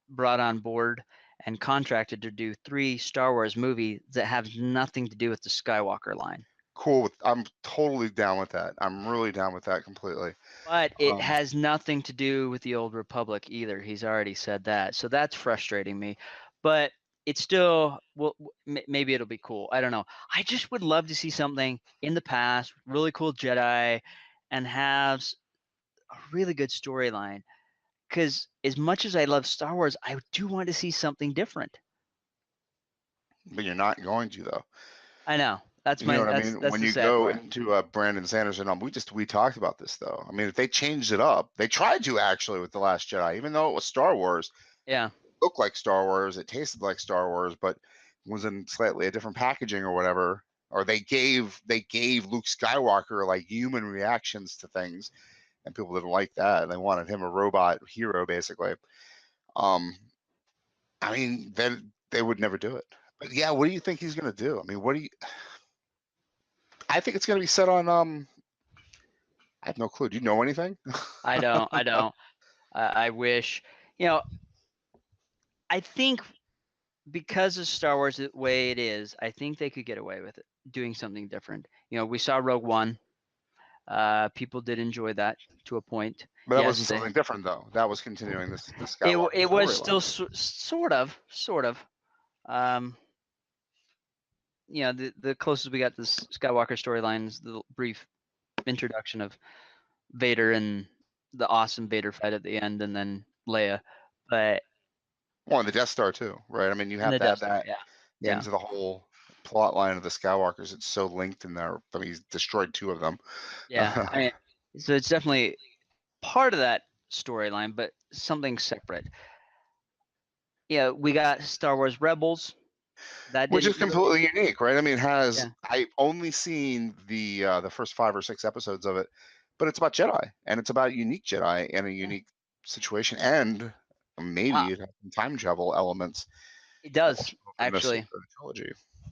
brought on board and contracted to do 3 Star Wars movies that have nothing to do with the Skywalker line. Cool. I'm totally down with that. I'm really down with that completely. But it has nothing to do with the Old Republic either. He's already said that. So that's frustrating me. But it's still, well, maybe it'll be cool. I don't know. I just would love to see something in the past, really cool Jedi, and have a really good storyline. Because as much as I love Star Wars, I do want to see something different. But you're not going to, though. I know. That's my. You know what that's, I mean? That's when the you sad go part. into Brandon Sanderson, we talked about this, though. I mean, if they changed it up, they tried to actually with The Last Jedi, even though it was Star Wars. Yeah. It looked like Star Wars, it tasted like Star Wars, but was in slightly a different packaging or whatever. Or they gave Luke Skywalker like human reactions to things, and people didn't like that. They wanted him a robot hero, basically. I mean, then they would never do it. But yeah, what do you think he's gonna do? I mean, I think it's gonna be set on I have no clue. Do you know anything? I don't. I wish, I think because of Star Wars the way it is, I think they could get away with it, doing something different. We saw Rogue One. People did enjoy that to a point. But that wasn't something different, though. That was continuing this Skywalker It was still sort of. The closest we got to the Skywalker storyline is the brief introduction of Vader and the awesome Vader fight at the end, and then Leia. But and the Death Star too, right? I mean, you have to have that into the whole plot line of the Skywalkers. It's so linked in there. I mean, he's destroyed 2 of them. Yeah, I mean, so it's definitely part of that storyline, but something separate. Yeah, we got Star Wars Rebels. Which is completely unique, right? I mean, I've only seen the first 5 or 6 episodes of it, but it's about Jedi, and it's about unique Jedi and a unique situation, and maybe it has some time travel elements. It does, actually.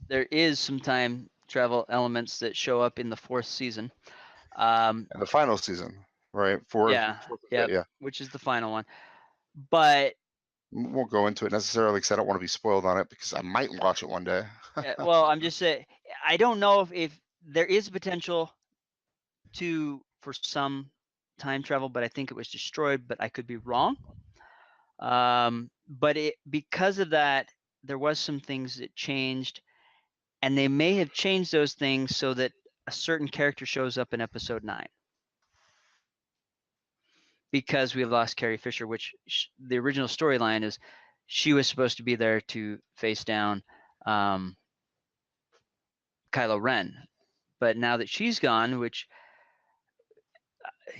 There is some time travel elements that show up in the 4th season. And the final season, right? Yeah, which is the final one. But we won't go into it necessarily because I don't want to be spoiled on it, because I might watch it one day. Well, I'm just saying, I don't know if there is potential for some time travel, but I think it was destroyed, but I could be wrong. But because of that, there was some things that changed, and they may have changed those things so that a certain character shows up in episode 9. Because we lost Carrie Fisher, which the original storyline is she was supposed to be there to face down Kylo Ren. But now that she's gone, which,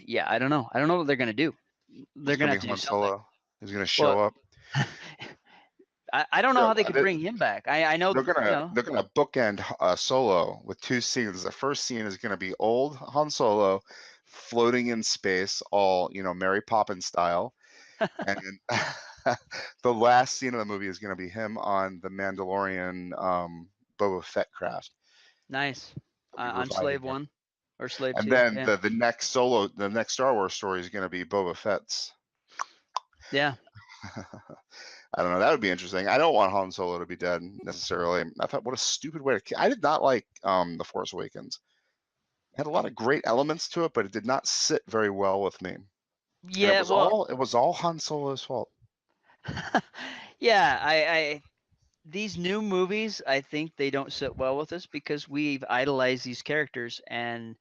yeah, I don't know. I don't know what they're gonna do. It's They're gonna gonna have be to do Han something. Solo. He's gonna Well, show up. I don't know Yeah, how they could bring him back. I know, they're gonna bookend Solo with two scenes. The first scene is gonna be old Han Solo floating in space, all Mary Poppins style, and the last scene of the movie is gonna be him on the Mandalorian Boba Fett craft. nice He'll be on reviving Slave him. 1 or Slave And 2. then Yeah, the next Star Wars story is gonna be Boba Fett's. yeah. I don't know. That would be interesting. I don't want Han Solo to be dead necessarily. I thought, what a stupid way to. I did not like The Force Awakens. It had a lot of great elements to it, but it did not sit very well with me. And Yeah, well, it was all Han Solo's fault. yeah. I these new movies, I think they don't sit well with us because we've idolized these characters, and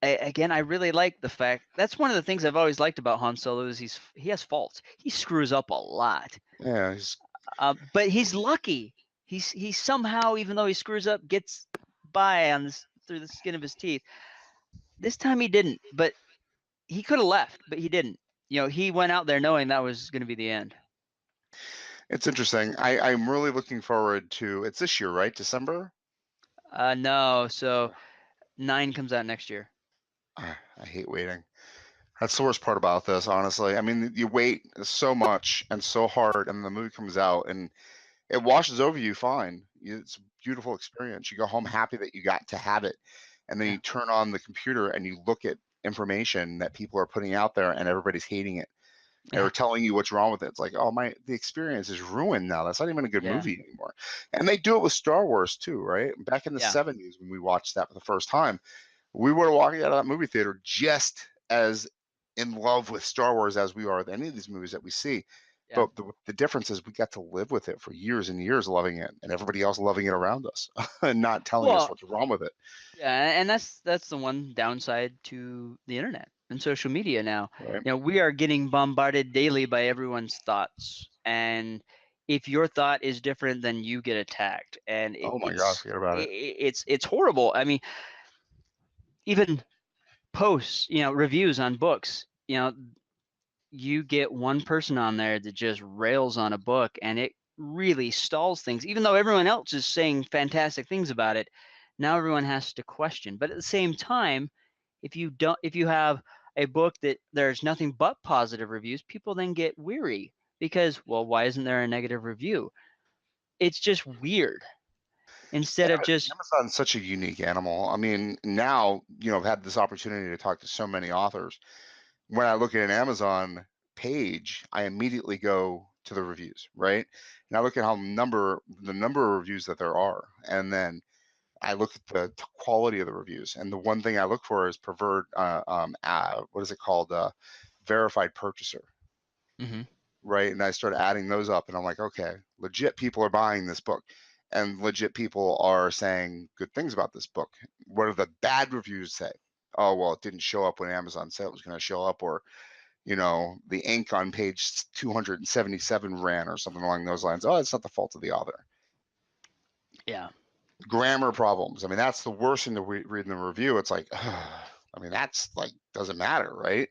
again, I really like the fact that's one of the things I've always liked about Han Solo is he has faults. He screws up a lot, Yeah, but he's lucky. He somehow, even though he screws up, gets by on this through the skin of his teeth. This time he didn't, but he could have left, but he didn't. He went out there knowing that was going to be the end. it's interesting. I'm really looking forward to. It's this year, right? December. No, so 9 comes out next year. I hate waiting. That's the worst part about this, honestly. I mean, you wait so much and so hard, and the movie comes out, and it washes over you fine. It's a beautiful experience. You go home happy that you got to have it. And then Yeah. you turn on the computer and you look at information that people are putting out there and everybody's hating it. Or Yeah. telling you what's wrong with it. It's like, oh the experience is ruined now. That's not even a good Yeah. movie anymore. And they do it with Star Wars too, right? Back in the Yeah. 70s when we watched that for the first time, we were walking out of that movie theater just as in love with Star Wars as we are with any of these movies that we see. Yeah. But the difference is we got to live with it for years and years, loving it, and everybody else loving it around us, and not telling us Well, what's wrong with it. yeah, and that's the one downside to the internet and social media now. Right? We are getting bombarded daily by everyone's thoughts, and if your thought is different, then you get attacked, and Oh my God, forget about it. it's horrible. I mean, even posts, reviews on books, you get one person on there that just rails on a book, and it really stalls things, even though everyone else is saying fantastic things about it. Now everyone has to question. But at the same time, if you have a book that there's nothing but positive reviews, people then get weary because, well, why isn't there a negative review? It's just weird. Instead of just, Amazon's such a unique animal. I mean, now, I've had this opportunity to talk to so many authors. When I look at an Amazon page, I immediately go to the reviews, right? And I look at the number of reviews that there are, and then I look at the quality of the reviews. And the one thing I look for is what is it called? Verified purchaser, Mhm. right? And I started adding those up, and I'm like, okay, legit people are buying this book, and legit people are saying good things about this book. What do the bad reviews say? Oh, well, it didn't show up when Amazon said it was going to show up, or the ink on page 277 ran or something along those lines. Oh, it's not the fault of the author. Yeah. Grammar problems. I mean, that's the worst thing to read in the review. It's like, I mean, that's like, doesn't matter, right?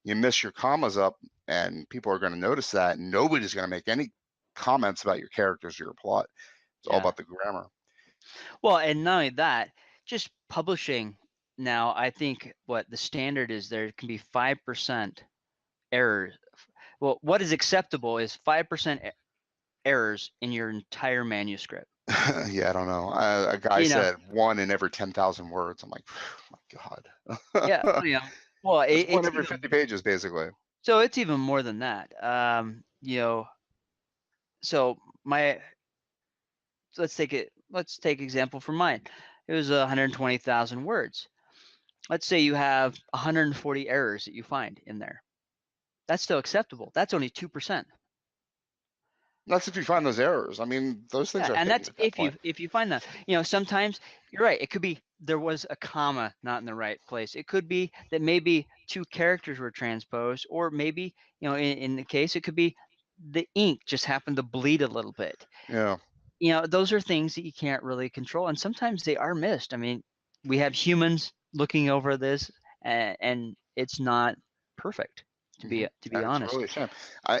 You miss your commas up and people are going to notice that. And nobody's going to make any comments about your characters or your plot. It's all Yeah. about the grammar. Well, and not only that, just publishing now, I think what the standard is there can be 5% errors. Well, what is acceptable is 5% errors in your entire manuscript. Yeah, I don't know. A guy You know, said one in every 10,000 words. I'm like, oh my yeah, God. well, That's one it's every even 50 pages, basically. so it's even more than that. So let's take example from mine. It was 120,000 words. Let's say you have 140 errors that you find in there. That's still acceptable. That's only 2%. That's if you find those errors. I mean, those things Yeah, are and hidden that's at that point. if you find that. Sometimes you're right. It could be there was a comma not in the right place. It could be that maybe two characters were transposed, or maybe in the case it could be the ink just happened to bleed a little bit. Yeah. You know, those are things that you can't really control, and sometimes they are missed. I mean, we have humans looking over this, and it's not perfect, to Hmm. be It's honest. really a shame.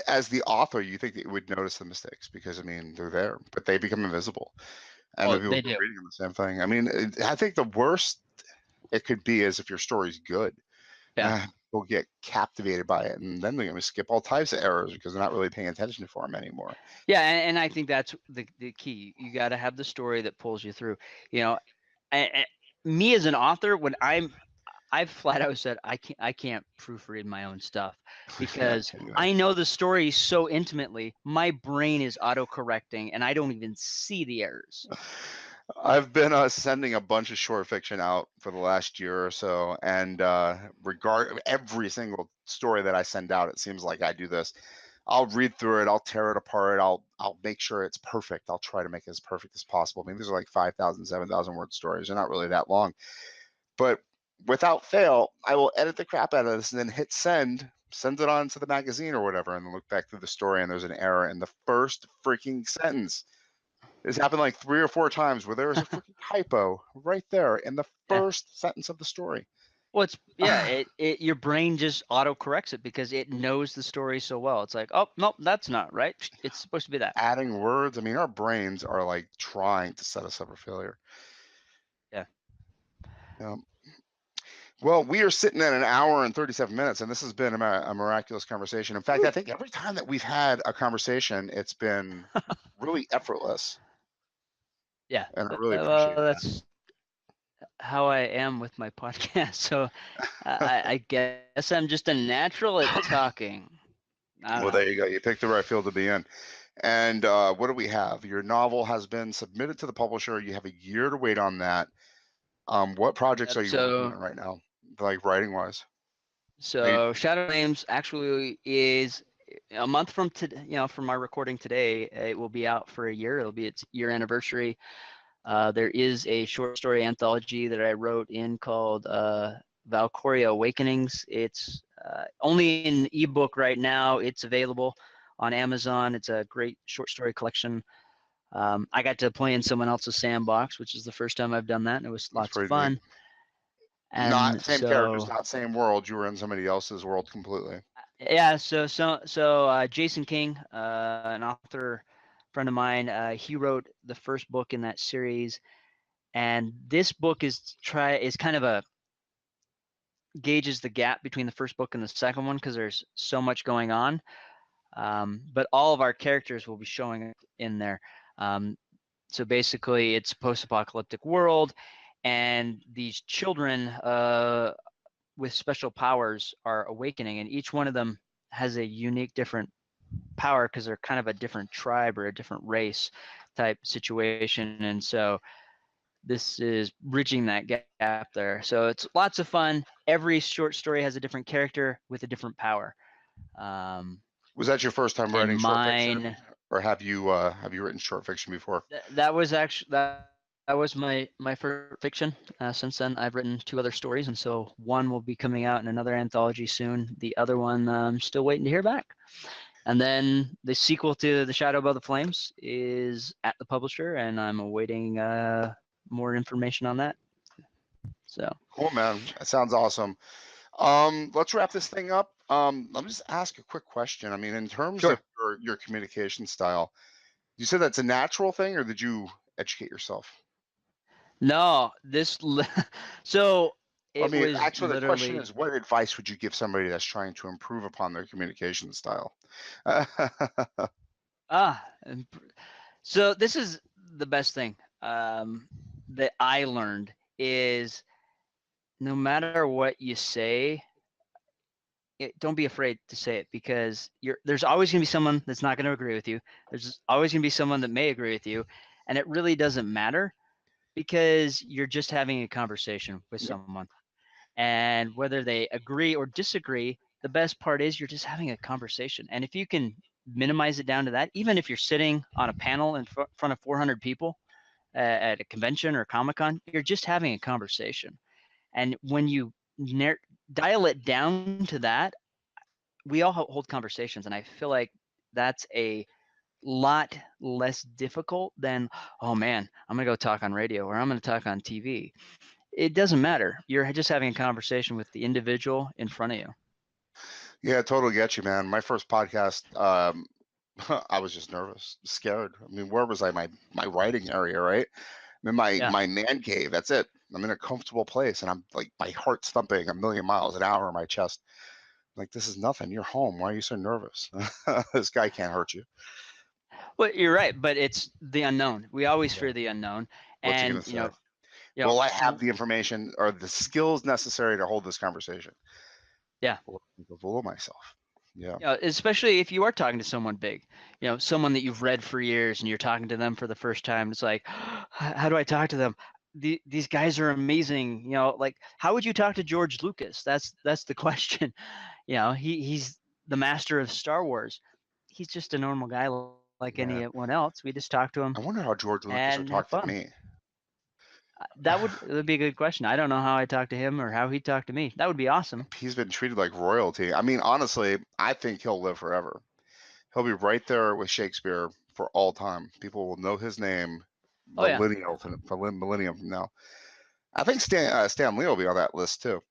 As the author, you think that you would notice the mistakes because I mean they're there, but they become invisible, and the Oh, people they who are do. reading them the same thing. I mean, I think the worst it could be is if your story's good. Yeah. People get captivated by it, and then they're going to skip all types of errors because they're not really paying attention for them anymore. Yeah, and I think that's the key. You got to have the story that pulls you through. You know, me as an author, when I've flat out said I can't proofread my own stuff Yeah, because yeah. I know the story so intimately. My brain is auto-correcting, and I don't even see the errors. I've been sending a bunch of short fiction out for the last year or so, and regard every single story that I send out, it seems like I do this. I'll read through it, I'll tear it apart, I'll make sure it's perfect. I'll try to make it as perfect as possible. I mean, these are like 5,000, 7,000 word stories. They're not really that long, but without fail, I will edit the crap out of this and then hit send it on to the magazine or whatever, and then look back through the story and there's an error in the first freaking sentence. This happened like 3 or 4 times where there was a freaking typo right there in the Yeah. first sentence of the story. Well, it your brain just auto corrects it because it knows the story so well. It's like, oh nope, that's not right. It's supposed to be that. Adding words, I mean, our brains are like trying to set us up for failure. Yeah. Um, well, we are sitting at an hour and 37 minutes, and this has been a miraculous conversation. In fact, I think every time that we've had a conversation, it's been really effortless, Yeah. and I really appreciate that. That's how I am with my podcast. So I guess I'm just a natural at talking. I don't Well, know. there you go. You picked the right field to be in. And what do we have? Your novel has been submitted to the publisher. You have a year to wait on that. What projects Yep. are you working on right now, like writing wise? So Shadow Names actually is a month from today. You know, from our recording today, it will be out for a year. It'll be its year anniversary. There is a short story anthology that I wrote in called Valcoria Awakenings. It's only in ebook right now. It's available on Amazon. It's a great short story collection. I got to play in someone else's sandbox, which is the first time I've done that, and it was That's lots of pretty neat. fun. Not And same characters, so, not same world. You were in somebody else's world completely. yeah, Jason King, an author friend of mine, he wrote the first book in that series, and this book is kind of a gauges the gap between the first book and the second one because there's so much going on. But all of our characters will be showing up in there. So basically, it's a post-apocalyptic world, and these children with special powers are awakening, and each one of them has a unique, different power because they're kind of a different tribe or a different race type situation, and so this is bridging that gap there. So it's lots of fun. Every short story has a different character with a different power. Um, Was that your first time and writing short fiction, mine, or have you written short fiction before? that was actually that was my first fiction. Since then, I've written 2 other stories, and so one will be coming out in another anthology soon. The other one, I'm still waiting to hear back. And then the sequel to The Shadow Above the Flames is at the publisher, and I'm awaiting more information on that. So Cool, man. That sounds awesome. Let's wrap this thing up. Let me just ask a quick question. I mean, in terms of sure. your communication style, you said that's a natural thing, or did you educate yourself? No, so I it mean, was actually, the question literally is, what advice would you give somebody that's trying to improve upon their communication style? and so this is the best thing that I learned is no matter what you say, don't be afraid to say it because there's always going to be someone that's not going to agree with you. There's always going to be someone that may agree with you, and it really doesn't matter because you're just having a conversation with Yep. someone. And whether they agree or disagree, the best part is you're just having a conversation. And if you can minimize it down to that, even if you're sitting on a panel in front of 400 people at a convention or Comic-Con, you're just having a conversation. And when you dial it down to that, we all hold conversations, and I feel like that's a lot less difficult than, oh man, I'm gonna go talk on radio or I'm gonna talk on TV. It doesn't matter. You're just having a conversation with the individual in front of you. Yeah, totally get you, man. My first podcast, I was just nervous, scared. I mean, where was I? My writing area, right? I'm in my man cave. That's it. I'm in a comfortable place, and I'm like, my heart's thumping a million miles an hour in my chest. Like, this is nothing. You're home. Why are you so nervous? This guy can't hurt you. Well, you're right, but it's the unknown. We always Yeah. fear the unknown, What's he and gonna say? you know, Will I have the information or the skills necessary to hold this conversation? yeah. Will I make a fool of myself? Yeah. Especially if you are talking to someone big, someone that you've read for years and you're talking to them for the first time. It's like, how do I talk to them? These guys are amazing. Like, how would you talk to George Lucas? That's the question. He's the master of Star Wars. He's just a normal guy like Yeah. anyone else. We just talk to him I wonder how George Lucas would and have talk to fun. me. That would be a good question. I don't know how I talk to him or how he talked to me. That would be awesome. He's been treated like royalty. I mean, honestly, I think he'll live forever. He'll be right there with Shakespeare for all time. People will know his name Oh yeah. millennium from now. I think Stan Lee will be on that list too.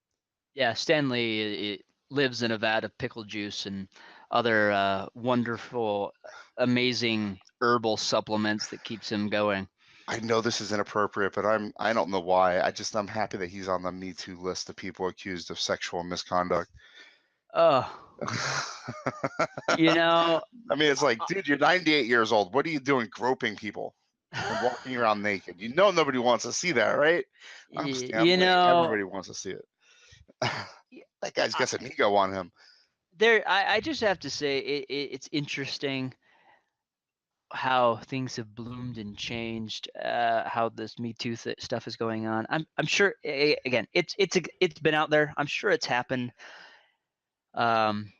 Yeah, Stanley lives in a vat of pickle juice and other wonderful, amazing herbal supplements that keeps him going. I know this is inappropriate, but I don't know why. I'm happy that he's on the Me Too list of people accused of sexual misconduct. Oh, I mean, it's like, dude, you're 98 years old. What are you doing groping people and walking around naked? You know nobody wants to see that, right? I'm Stanley. Everybody wants to see it. That guy's got some ego on him. I just have to say it's interesting how things have bloomed and changed, how this Me Too stuff is going on. I'm sure, again, it's been out there. I'm sure it's happened. And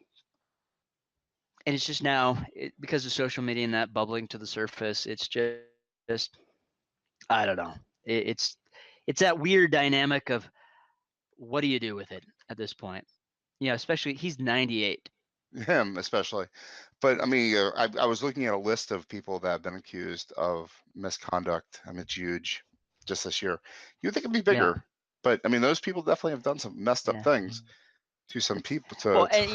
it's just now, because of social media and that bubbling to the surface, it's just I don't know. It's that weird dynamic of what do you do with it at this point? Especially he's 98. Him especially. But I mean, I was looking at a list of people that have been accused of misconduct. I mean, it's huge just this year. You would think it'd be bigger, but I mean, those people definitely have done some messed up things to some people Well, to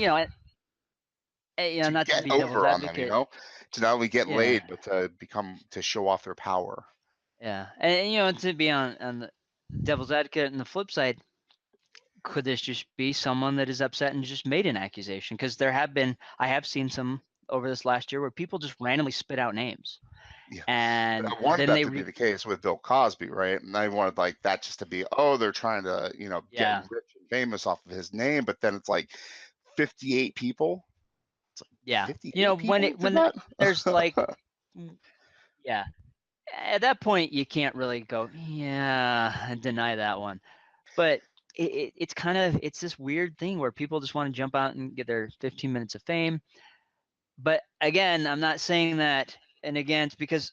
not to get be devil's over on them, advocate. to not only get laid, but to show off their power. Yeah, and to be on the devil's advocate, and the flip side, could this just be someone that is upset and just made an accusation? Because I have seen some over this last year where people just randomly spit out names. Yeah. And I wanted then that to be the case with Bill Cosby, right? And I wanted like that just to be, oh, they're trying to, get rich and famous off of his name. But then it's like 58 people. It's like 58 people when there's like, yeah, at that point you can't really go, and deny that one. But it's this weird thing where people just want to jump out and get their 15 minutes of fame. But again, I'm not saying that, and again, it's because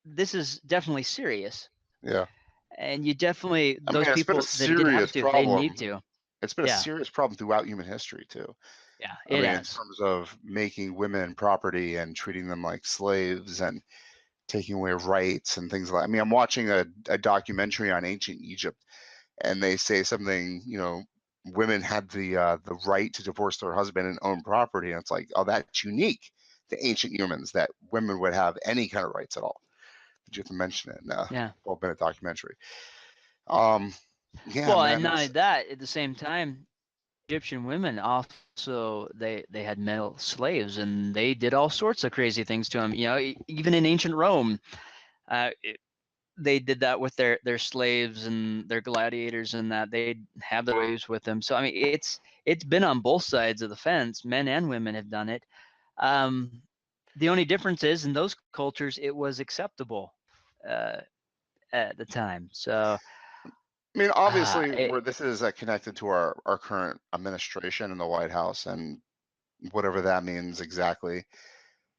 this is definitely serious. Yeah. And you definitely, those people that did have to, they need to. It's been a serious problem throughout human history too. Yeah, in terms of making women property and treating them like slaves and taking away rights and things like. I mean, I'm watching a documentary on ancient Egypt, and they say something. Women had the right to divorce their husband and own property, and it's like, oh, that's unique to ancient humans that women would have any kind of rights at all. Did you have to mention it in a 12-minute documentary? Yeah. Well, man, and not only that, at the same time, Egyptian women also they had male slaves, and they did all sorts of crazy things to them. Even in ancient Rome, they did that with their slaves and their gladiators, and that they'd have their waves with them. So I mean, it's been on both sides of the fence. Men and women have done it. The only difference is in those cultures it was acceptable at the time. So I mean, obviously, where this is connected to our current administration in the White House and whatever that means exactly.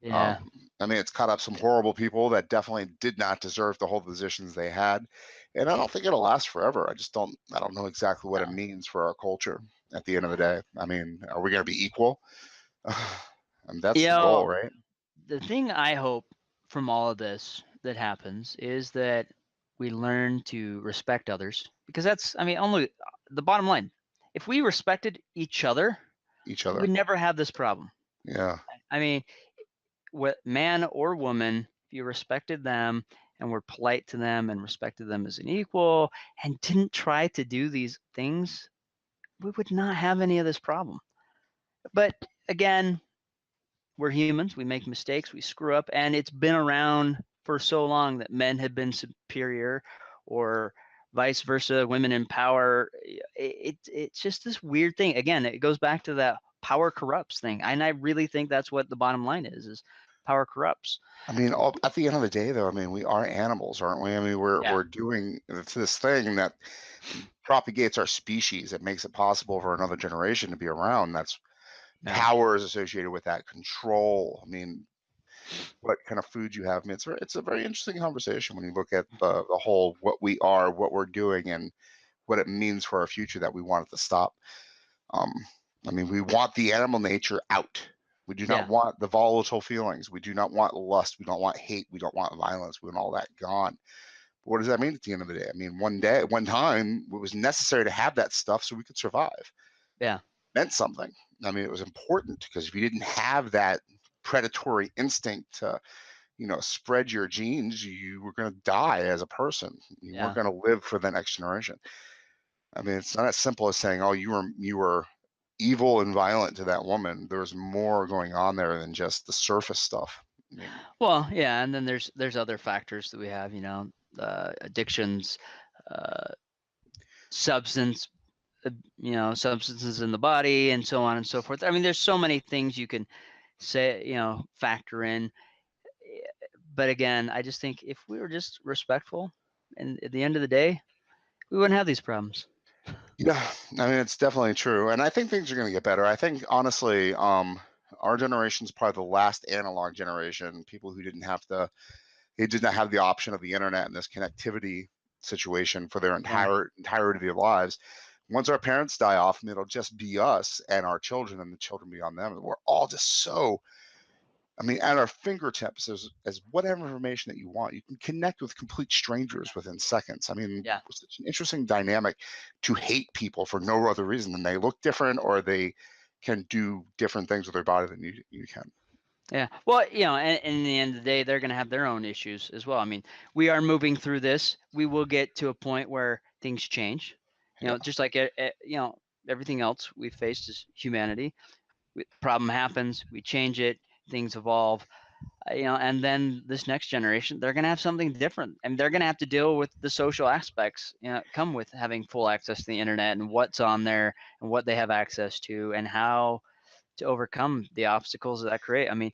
Yeah. I mean, it's caught up some horrible people that definitely did not deserve to hold the positions they had, and I don't think it'll last forever. I don't know exactly what it means for our culture at the end of the day. I mean, are we going to be equal? And that's the goal, right? the thing I hope from all of this that happens is that we learn to respect others, because that's, I mean, only the bottom line. If we respected each other, Each we other. would never have this problem. Yeah. I mean, what man or woman, if you respected them and were polite to them and respected them as an equal and didn't try to do these things, we would not have any of this problem. But again, we're humans, we make mistakes, we screw up, and it's been around for so long that men have been superior or vice versa, women in power. It's just this weird thing. Again, it goes back to that power corrupts thing. And I really think that's what the bottom line is power corrupts. I mean, at the end of the day, though, I mean, we are animals, aren't we? I mean, Yeah. we're doing this thing that propagates our species. It makes it possible for another generation to be around. That's Yeah. power is associated with that control. I mean, what kind of food you have. I mean, it's a very interesting conversation when you look at the whole what we are, what we're doing, and what it means for our future that we want it to stop. Um, I mean, we want the animal nature out. We do not Yeah. want the volatile feelings. We do not want lust. We don't want hate. We don't want violence. We want all that gone. But what does that mean at the end of the day? I mean, one time, it was necessary to have that stuff so we could survive. Yeah. It meant something. I mean, it was important because if you didn't have that predatory instinct to, spread your genes, you were going to die as a person. You weren't Yeah. going to live for the next generation. I mean, it's not as simple as saying, "Oh, you were evil and violent to that woman." There's more going on there than just the surface stuff. I mean, Well, yeah, and then there's other factors that we have, addictions, uh, substance, substances in the body, and so on and so forth. I mean, there's so many things you can say, factor in. But again, I just think if we were just respectful, and at the end of the day, we wouldn't have these problems. yeah, I mean, it's definitely true, and I think things are going to get better. I think honestly, our generation is probably the last analog generation. People who they did not have the option of the internet and this connectivity situation for their Yeah. entirety of their lives. Once our parents die off, and it'll just be us and our children and the children beyond them. We're all just so, I mean, at our fingertips as whatever information that you want. You can connect with complete strangers within seconds. I mean, Yeah. it's such an interesting dynamic to hate people for no other reason than they look different or they can do different things with their body than you can. Yeah. Well, and in the end of the day, they're going to have their own issues as well. I mean, we are moving through this. We will get to a point where things change. Yeah. Just like everything else we faced as humanity. Problem happens, we change it, things evolve. And then this next generation, they're going to have something different, and they're going to have to deal with the social aspects, come with having full access to the internet and what's on there and what they have access to and how to overcome the obstacles that create. I mean,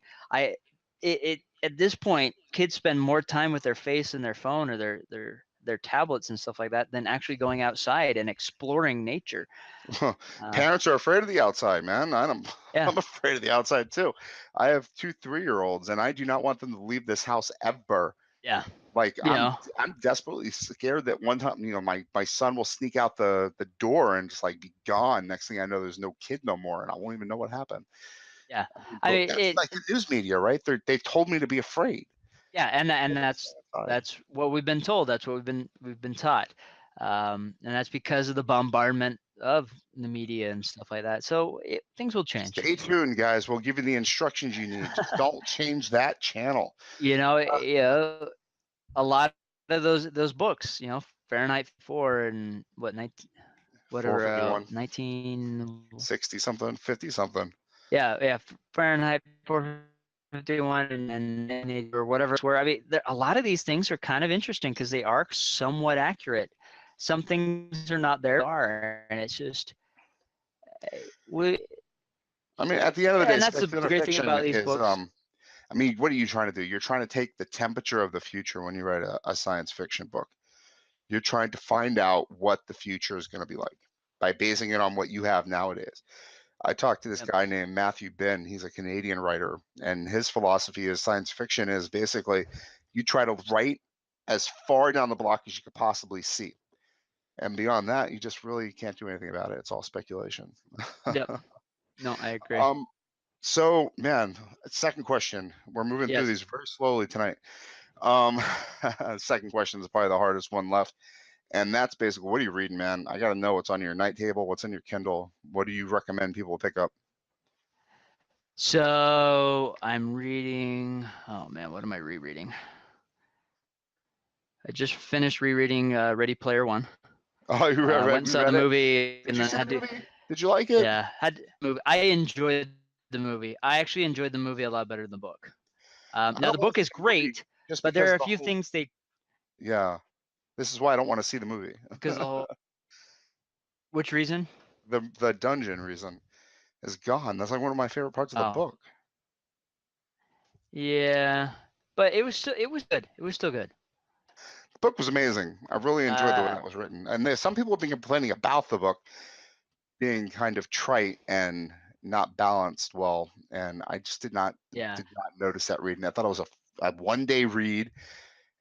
it at this point, kids spend more time with their face and their phone or their tablets and stuff like that than actually going outside and exploring nature. Parents are afraid of the outside, man. Yeah. I'm afraid of the outside too. I have 2 3-year-olds, and I do not want them to leave this house ever. Yeah. Like You know, I'm desperately scared that one time, my son will sneak out the door and just like be gone. Next thing I know, there's no kid no more, and I won't even know what happened. yeah. I But mean, that's like the news media, right? They've told me to be afraid. yeah, and Outside. that's what we've been told. That's what we've been taught, and that's because of the bombardment of the media and stuff like that. So things will change. Stay tuned, guys. We'll give you the instructions you need. Just don't change that channel. A lot of those books, Fahrenheit 4 and what 19, what are 451, 19, 60 something, 50 something. yeah, Fahrenheit 451 and or whatever it's where. I mean, a lot of these things are kind of interesting because they are somewhat accurate. Some things are not there, and it's just we. I mean, at the end of the day, And that's the speculative great thing fiction about these is, books. I mean, what are you trying to do? You're trying to take the temperature of the future when you write a science fiction book. You're trying to find out what the future is going to be like by basing it on what you have nowadays. I talked to this Yep. guy named Matthew Bin. He's a Canadian writer, and his philosophy is science fiction is basically you try to write as far down the block as you could possibly see. And beyond that, you just really can't do anything about it. It's all speculation. Yep. No, I agree. um, So, man, second question. We're moving through Yes. these very slowly tonight. Um, second question is probably the hardest one left. And that's basically, what are you reading, man? I got to know what's on your night table, what's in your Kindle. What do you recommend people pick up? So I'm reading, oh man, what am I rereading? I just finished rereading Ready Player One. Oh, you I went and saw the movie Did and you then see had the to, movie? Did you like it? yeah, had to move. I enjoyed the movie. I actually enjoyed the movie a lot better than the book. I Now don't the want book to see is the movie great, just but there because are a the few whole, things yeah, this is why I don't want to see the movie. because the whole, which reason? The dungeon reason is gone. That's like one of my favorite parts of the Oh, book. yeah, but it was good. It was still good. The book was amazing. I really enjoyed the way Uh, that was written. And there's some people have been complaining about the book being kind of trite and not balanced well, and I just did not yeah, notice that reading. I thought it was a one-day read,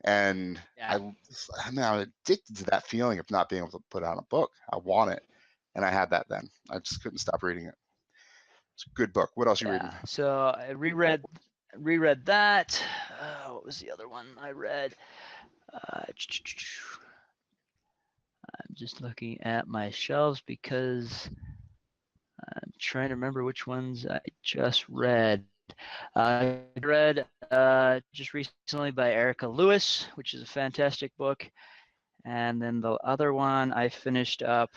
and yeah, I mean, I'm addicted to that feeling of not being able to put out a book. I want it, and I had that then. I just couldn't stop reading it. It's a good book. What else are you reading? yeah. So I reread that. What was the other one I read? I'm just looking at my shelves because I'm trying to remember which ones I just read. I read just recently by Erica Lewis, which is a fantastic book. And then the other one I finished up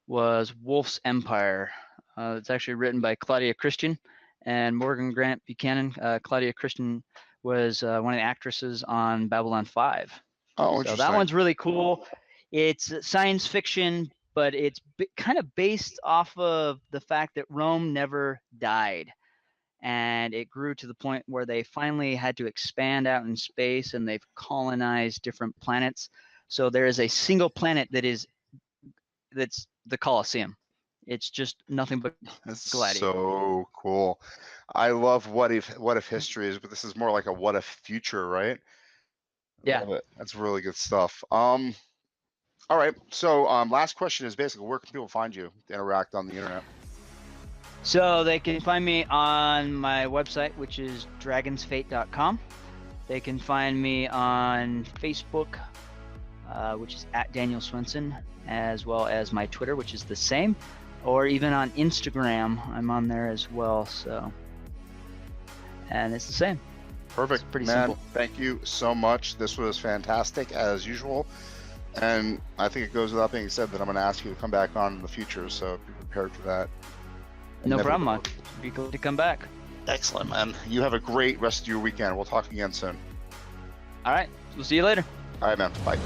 was Wolf's Empire. It's actually written by Claudia Christian and Morgan Grant Buchanan. Claudia Christian was one of the actresses on Babylon 5. Oh, So that interesting. one's really cool. It's science fiction, but it's kind of based off of the fact that Rome never died. And it grew to the point where they finally had to expand out in space and they've colonized different planets. So there is a single planet that's the Colosseum. It's just nothing but That's gladiators. so cool. I love what if histories, but this is more like a what if future, right? I Yeah. love it. That's really good stuff. All right. So last question is basically, where can people find you to interact on the internet? So they can find me on my website, which is dragonsfate.com. They can find me on Facebook, which is at Daniel Swenson, as well as my Twitter, which is the same, or even on Instagram. I'm on there as well. So, and it's the same. Perfect. It's pretty Man, simple. thank you so much. This was fantastic as usual. And I think it goes without being said that I'm going to ask you to come back on in the future. So be prepared for that. No problem. I'd be glad to come back. Excellent, man. You have a great rest of your weekend. We'll talk again soon. All right. We'll see you later. All right, man. Bye.